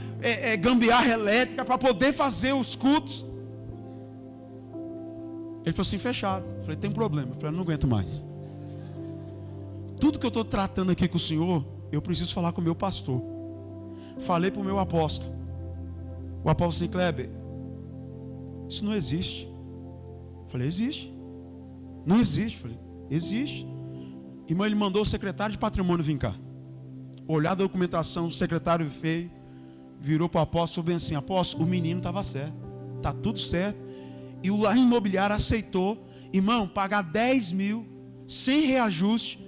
gambiarra elétrica para poder fazer os cultos. Ele falou assim, fechado. Eu falei, tem problema. Eu falei, não aguento mais. Tudo que eu estou tratando aqui com o senhor, eu preciso falar com o meu pastor. Falei para o meu apóstolo. O apóstolo assim, Kleber, isso não existe. Eu falei, existe. Não existe. Eu falei, existe. Irmão, ele mandou o secretário de patrimônio vir cá. Olhar a documentação, o secretário veio, virou para o apóstolo bem assim, apóstolo, o menino estava certo. Está tudo certo. E a imobiliária aceitou, irmão, pagar 10 mil, sem reajuste.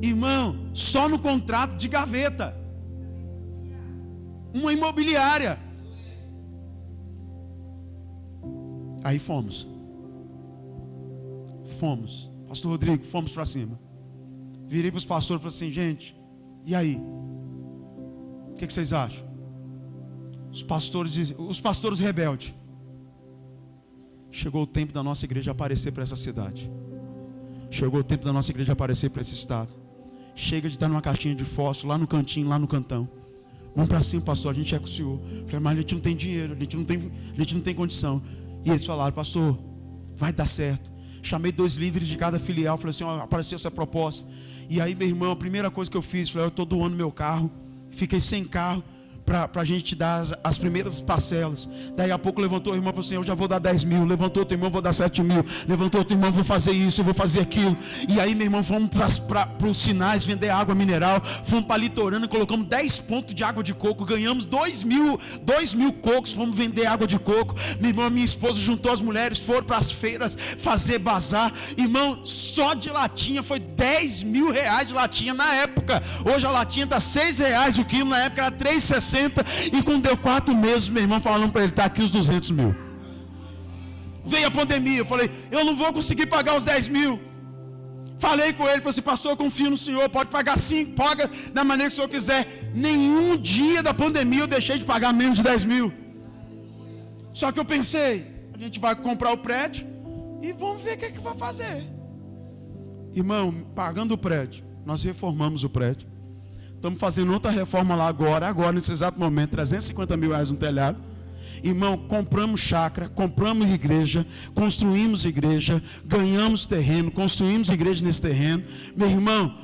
Irmão, só no contrato de gaveta. Uma imobiliária. Aí fomos. Pastor Rodrigo, fomos para cima. Virei para os pastores e falei assim, gente, e aí? O que vocês acham? Os pastores rebeldes. Chegou o tempo da nossa igreja aparecer para essa cidade. Chegou o tempo da nossa igreja aparecer para esse estado. Chega de estar numa caixinha de fósforo, lá no cantinho, lá no cantão. Vamos para cima, pastor, a gente é com o senhor. Eu falei, mas a gente não tem dinheiro, a gente não tem condição. E eles falaram, pastor, vai dar certo. Chamei 2 líderes de cada filial, falei assim, apareceu essa proposta. E aí, meu irmão, a primeira coisa que eu fiz, falei, eu estou doando meu carro. Fiquei sem carro para a gente dar as primeiras parcelas. Daí a pouco levantou o irmão e falou assim, eu já vou dar 10 mil. Levantou outro irmão, vou dar 7 mil. Levantou outro irmão, vou fazer isso, eu vou fazer aquilo. E aí, meu irmão, fomos para os sinais vender água mineral. Fomos para Litorânea, colocamos 10 pontos de água de coco. Ganhamos 2 mil cocos, fomos vender água de coco. Meu irmão, minha esposa juntou as mulheres, foram para as feiras fazer bazar. Irmão, só de latinha foi 10 mil reais de latinha na época. Hoje a latinha está 6 reais o quilo, na época era 3,60. E quando deu 4 meses, meu irmão falando para ele, está aqui os 200 mil. Veio a pandemia, eu falei, eu não vou conseguir pagar os 10 mil. Falei com ele, falei assim, pastor, eu confio no senhor, pode pagar 5, paga da maneira que o senhor quiser. Nenhum dia da pandemia eu deixei de pagar menos de 10 mil. Só que eu pensei, a gente vai comprar o prédio e vamos ver o que é que vai fazer. Irmão, pagando o prédio, nós reformamos o prédio. Estamos fazendo outra reforma lá agora, nesse exato momento, 350 mil reais no telhado. Irmão, compramos chácara, compramos igreja, construímos igreja, ganhamos terreno, construímos igreja nesse terreno. Meu irmão,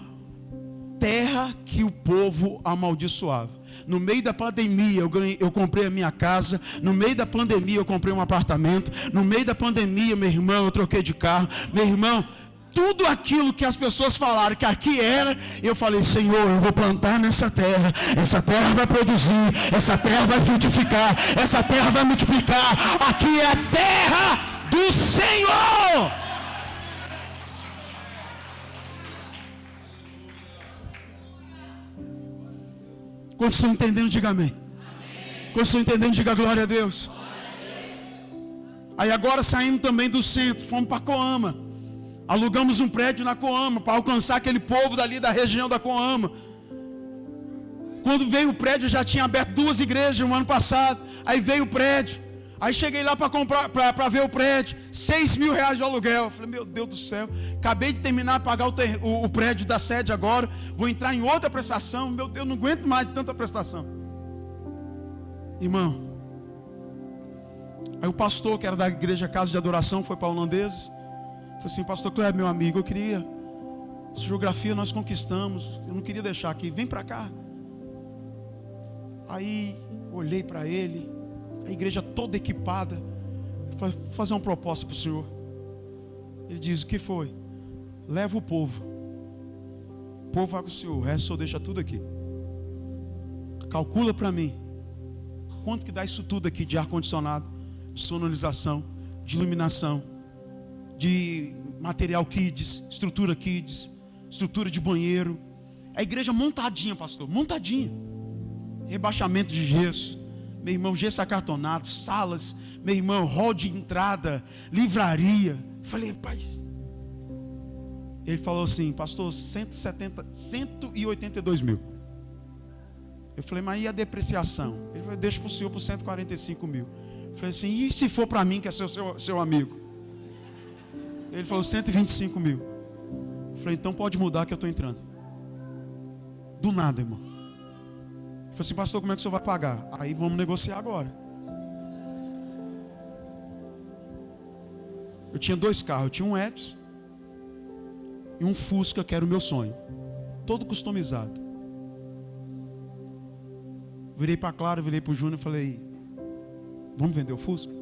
terra que o povo amaldiçoava. No meio da pandemia eu comprei a minha casa. No meio da pandemia eu comprei um apartamento. No meio da pandemia, meu irmão, eu troquei de carro. Meu irmão, tudo aquilo que as pessoas falaram que aqui era, eu falei, Senhor, eu vou plantar nessa terra. Essa terra vai produzir, essa terra vai frutificar, essa terra vai multiplicar. Aqui é a terra do Senhor. Quando estão entendendo, diga amém. Quando estão entendendo, diga glória a Deus. Aí agora saímos também do centro, fomos para Coama. Alugamos um prédio na Coama para alcançar aquele povo dali da região da Coama. Quando veio o prédio, eu já tinha aberto 2 igrejas no ano passado. Aí veio o prédio. Aí cheguei lá para comprar, para ver o prédio. 6 mil reais de aluguel. Eu falei, meu Deus do céu. Acabei de terminar de pagar o prédio da sede agora. Vou entrar em outra prestação. Meu Deus, não aguento mais de tanta prestação. Irmão. Aí o pastor, que era da igreja Casa de Adoração, foi para Holandeses. Falei assim, pastor Kleber, meu amigo, eu queria, essa geografia nós conquistamos, eu não queria deixar aqui, vem para cá. Aí, olhei para ele, a igreja toda equipada, falei, vou fazer uma proposta para o senhor. Ele diz, o que foi? Leva o povo vai com o senhor, o resto o senhor deixa tudo aqui. Calcula para mim, quanto que dá isso tudo aqui de ar-condicionado, de sonorização, de iluminação, de material kids, estrutura de banheiro. A igreja montadinha, pastor, montadinha. Rebaixamento de gesso, meu irmão, gesso acartonado, salas, meu irmão, hall de entrada, livraria. Falei, pai. Ele falou assim, pastor, 182 mil. Eu falei, mas e a depreciação? Ele falou, deixa para o senhor por 145 mil. Eu falei assim, e se for para mim que é seu amigo? Ele falou 125 mil. Eu falei, então pode mudar que eu estou entrando. Do nada, irmão. Ele falou assim, pastor, como é que o senhor vai pagar? Aí vamos negociar agora. Eu tinha 2 carros, eu tinha um Etios e um Fusca, que era o meu sonho. Todo customizado. Virei para Clara, virei para o Júnior e falei, vamos vender o Fusca?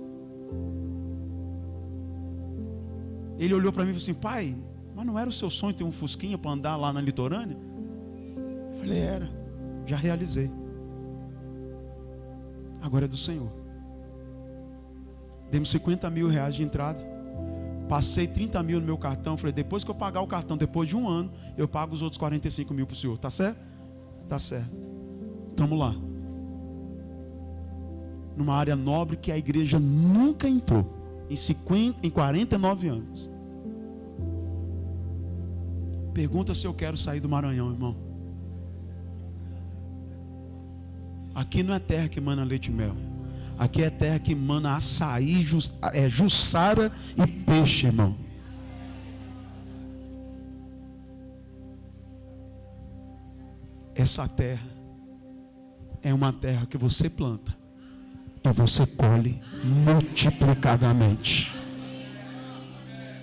Ele olhou para mim e falou assim, pai, mas não era o seu sonho ter um Fusquinha para andar lá na litorânea? Eu falei, era, já realizei. Agora é do Senhor. Demos 50 mil reais de entrada. Passei 30 mil no meu cartão. Falei, depois que eu pagar o cartão, depois de um ano, eu pago os outros 45 mil para o senhor. Tá certo? Tá certo. Estamos lá. Numa área nobre que a igreja nunca entrou. Em 49 anos. Pergunta se eu quero sair do Maranhão, irmão. Aqui não é terra que mana leite e mel. Aqui é terra que mana açaí, juçara e peixe, irmão. Essa terra é uma terra que você planta e você colhe multiplicadamente.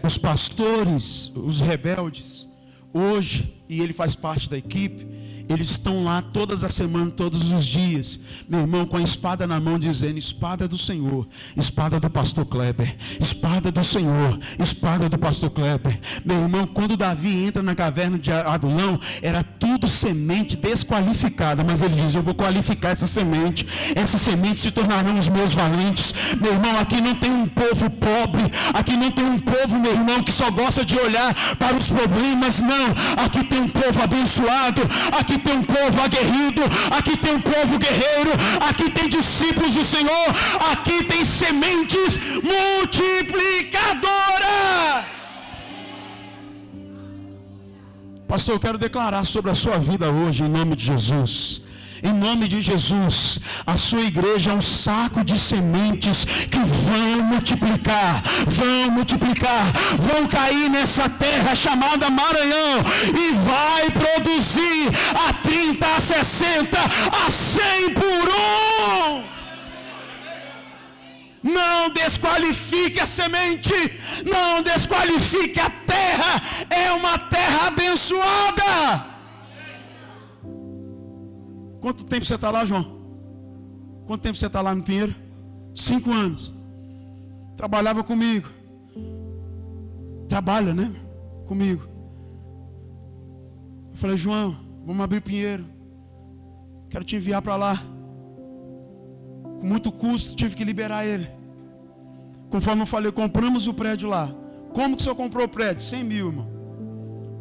Os pastores, os rebeldes, hoje, e ele faz parte da equipe, eles estão lá todas as semanas, todos os dias, meu irmão, com a espada na mão, dizendo, espada do Senhor, espada do pastor Kleber, espada do Senhor, espada do pastor Kleber. Meu irmão, quando Davi entra na caverna de Adulão, era tudo semente desqualificada, mas ele diz, eu vou qualificar essa semente, essas sementes se tornarão os meus valentes. Meu irmão, aqui não tem um povo pobre, aqui não tem um povo, meu irmão, que só gosta de olhar para os problemas, não, aqui tem um povo abençoado, aqui tem um povo aguerrido, aqui tem um povo guerreiro, aqui tem discípulos do Senhor, aqui tem sementes multiplicadoras. Pastor, eu quero declarar sobre a sua vida hoje, em nome de Jesus. Em nome de Jesus, a sua igreja é um saco de sementes que vão multiplicar, vão cair nessa terra chamada Maranhão e vai produzir a 30, a 60, a 100 por um. Não desqualifique a semente, não desqualifique a terra, é uma terra abençoada. Quanto tempo você está lá, João? Quanto tempo você está lá no Pinheiro? 5 anos. Trabalhava comigo. Trabalha, né? Comigo. Eu falei, João, vamos abrir Pinheiro. Quero te enviar para lá. Com muito custo, tive que liberar ele. Conforme eu falei, compramos o prédio lá. Como que o senhor comprou o prédio? 100 mil, irmão.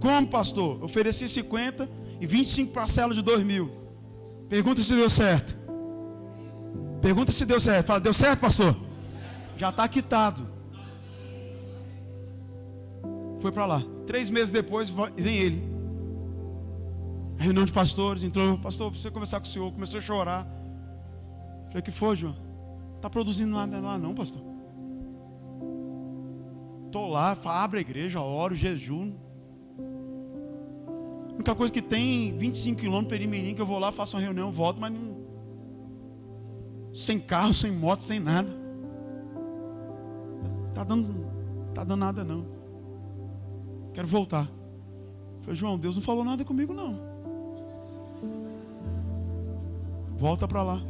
Como, pastor? Eu ofereci 50 e 25 parcelas de 2 mil. Pergunta se deu certo. Pergunta se deu certo. Fala, deu certo, pastor? Já está quitado. Foi para lá. 3 meses depois, vem ele. A reunião de pastores, entrou. Pastor, preciso conversar com o senhor. Começou a chorar. Falei, o que foi, João? Está produzindo nada lá não, pastor. Estou lá, abro a igreja, oro, jejum. A única coisa que tem 25 quilômetros para Irimirim, que eu vou lá, faço uma reunião, volto, mas não... sem carro, sem moto, sem nada. Tá dando nada não. Quero voltar. Falei, João, Deus não falou nada comigo não. Volta para lá.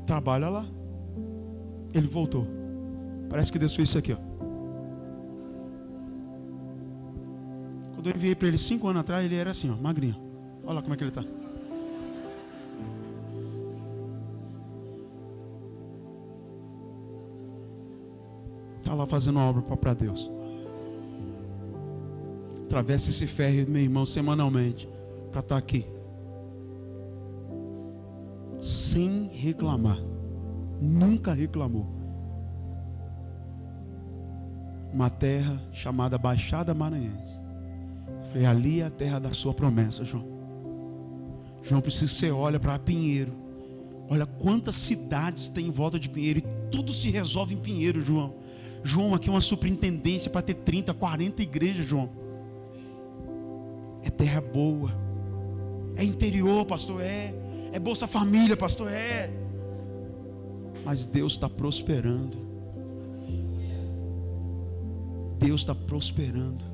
Trabalha lá. Ele voltou. Parece que Deus fez isso aqui, ó. Quando eu enviei para ele 5 anos atrás, ele era assim, ó, magrinho. Olha lá como é que ele está. Está lá fazendo uma obra para Deus. Atravessa esse ferro, meu irmão, semanalmente, para estar aqui. Sem reclamar. Nunca reclamou. Uma terra chamada Baixada Maranhense. Falei, ali é a terra da sua promessa, João. João, precisa que você olha para Pinheiro. Olha quantas cidades tem em volta de Pinheiro. E tudo se resolve em Pinheiro, João. João, aqui é uma superintendência para ter 30, 40 igrejas, João. É terra boa. É interior, pastor, é Bolsa Família, pastor, mas Deus está prosperando. Deus está prosperando.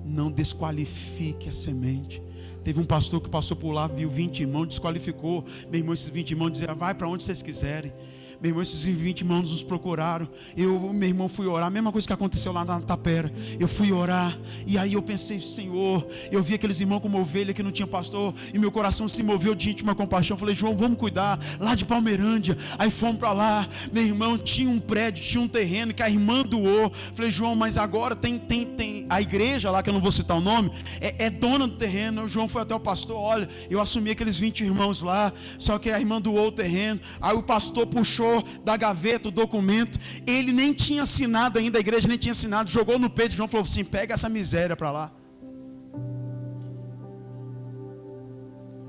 Não desqualifique a semente. Teve um pastor que passou por lá, viu 20 irmãos, desqualificou. Meu irmão, esses 20 irmãos diziam: vai para onde vocês quiserem. Meu irmão, esses 20 irmãos nos procuraram. Meu irmão, fui orar. A mesma coisa que aconteceu lá na Tapera. Eu fui orar. E aí eu pensei: Senhor, eu vi aqueles irmãos como ovelha que não tinha pastor. E meu coração se moveu de íntima compaixão. Falei: João, vamos cuidar. Lá de Palmeirândia. Aí fomos para lá. Meu irmão, tinha um prédio, tinha um terreno que a irmã doou. Falei: João, mas agora tem a igreja lá, que eu não vou citar o nome, é dona do terreno. O João foi até o pastor: olha, eu assumi aqueles 20 irmãos lá, só que a irmã doou o terreno. Aí o pastor puxou da gaveta o documento. Ele nem tinha assinado ainda, a igreja nem tinha assinado. Jogou no peito de João e falou assim: pega essa miséria para lá.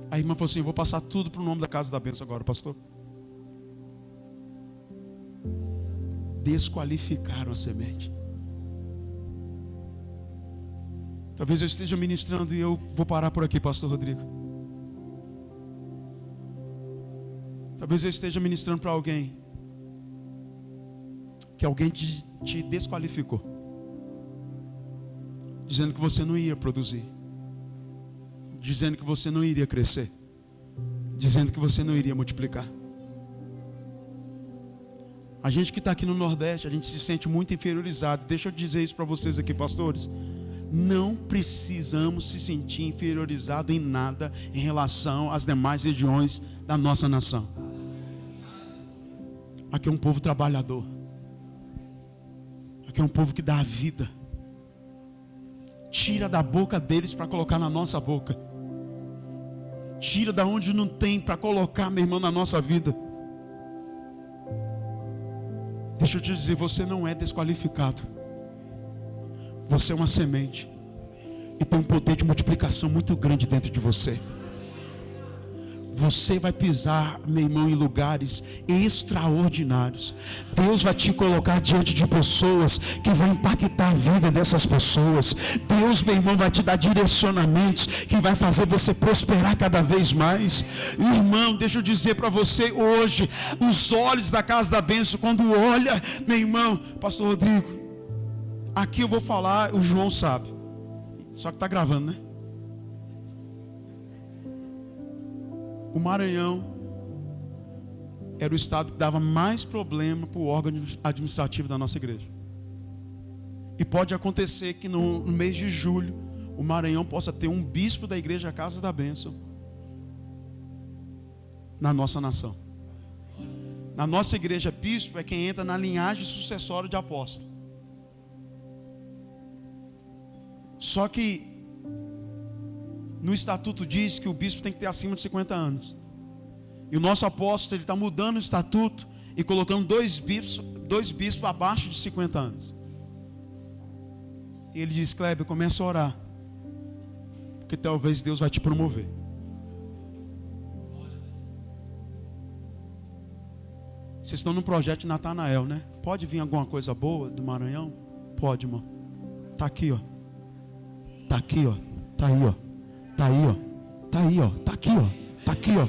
A irmã falou assim: eu vou passar tudo para o nome da Casa da Bênção agora, pastor. Desqualificaram a semente. Talvez eu esteja ministrando e eu vou parar por aqui, pastor Rodrigo. Talvez eu esteja ministrando para alguém que alguém te desqualificou, dizendo que você não ia produzir, dizendo que você não iria crescer, dizendo que você não iria multiplicar. A gente que está aqui no Nordeste, a gente se sente muito inferiorizado. Deixa eu dizer isso para vocês aqui, pastores. Não precisamos se sentir inferiorizado em nada em relação às demais regiões da nossa nação. Aqui é um povo trabalhador. Aqui é um povo que dá a vida. Tira da boca deles para colocar na nossa boca. Tira da onde não tem para colocar, meu irmão, na nossa vida. Deixa eu te dizer, você não é desqualificado. Você é uma semente. E tem um poder de multiplicação muito grande dentro de você. Você vai pisar, meu irmão, em lugares extraordinários. Deus vai te colocar diante de pessoas que vão impactar a vida dessas pessoas. Deus, meu irmão, vai te dar direcionamentos que vai fazer você prosperar cada vez mais. Irmão, deixa eu dizer para você hoje, os olhos da Casa da Bênção, quando olha, meu irmão, pastor Rodrigo, aqui eu vou falar, o João sabe. Só que está gravando, né? O Maranhão era o estado que dava mais problema para o órgão administrativo da nossa igreja. E pode acontecer que no mês de julho o Maranhão possa ter um bispo da igreja Casa da Bênção na nossa nação. Na nossa igreja, bispo é quem entra na linhagem sucessória de apóstolo. Só que no estatuto diz que o bispo tem que ter acima de 50 anos. E o nosso apóstolo está mudando o estatuto e colocando dois bispos abaixo de 50 anos. E ele diz: Kleber, começa a orar, porque talvez Deus vai te promover. Vocês estão no projeto de Natanael, né? Pode vir alguma coisa boa do Maranhão? Pode, irmão. Está aqui, ó. Está aqui, ó. Está aí, ó. Está aí, ó. Está aí, ó. Está aqui, ó. Está aqui, ó.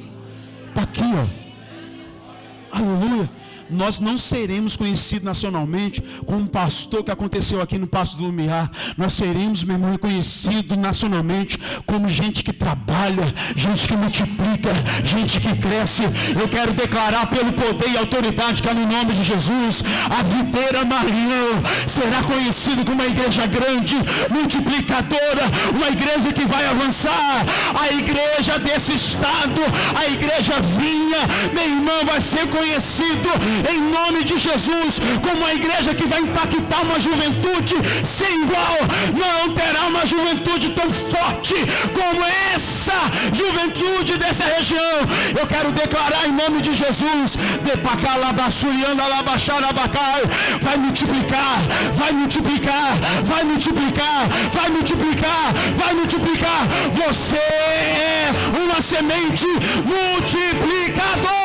Está aqui, ó. Aleluia. Nós não seremos conhecidos nacionalmente como um pastor que aconteceu aqui no Passo do Lumiar. Nós seremos, meu irmão, reconhecidos nacionalmente como gente que trabalha, gente que multiplica, gente que cresce. Eu quero declarar pelo poder e autoridade que é no nome de Jesus, a Videira Maranhão será conhecida como uma igreja grande, multiplicadora, uma igreja que vai avançar. A igreja desse estado, a igreja Vinha, meu irmão, vai ser conhecido em nome de Jesus como uma igreja que vai impactar uma juventude sem igual. Não terá uma juventude tão forte como essa juventude dessa região. Eu quero declarar em nome de Jesus: vai multiplicar, vai multiplicar, vai multiplicar, vai multiplicar, vai multiplicar. Você é uma semente multiplicadora.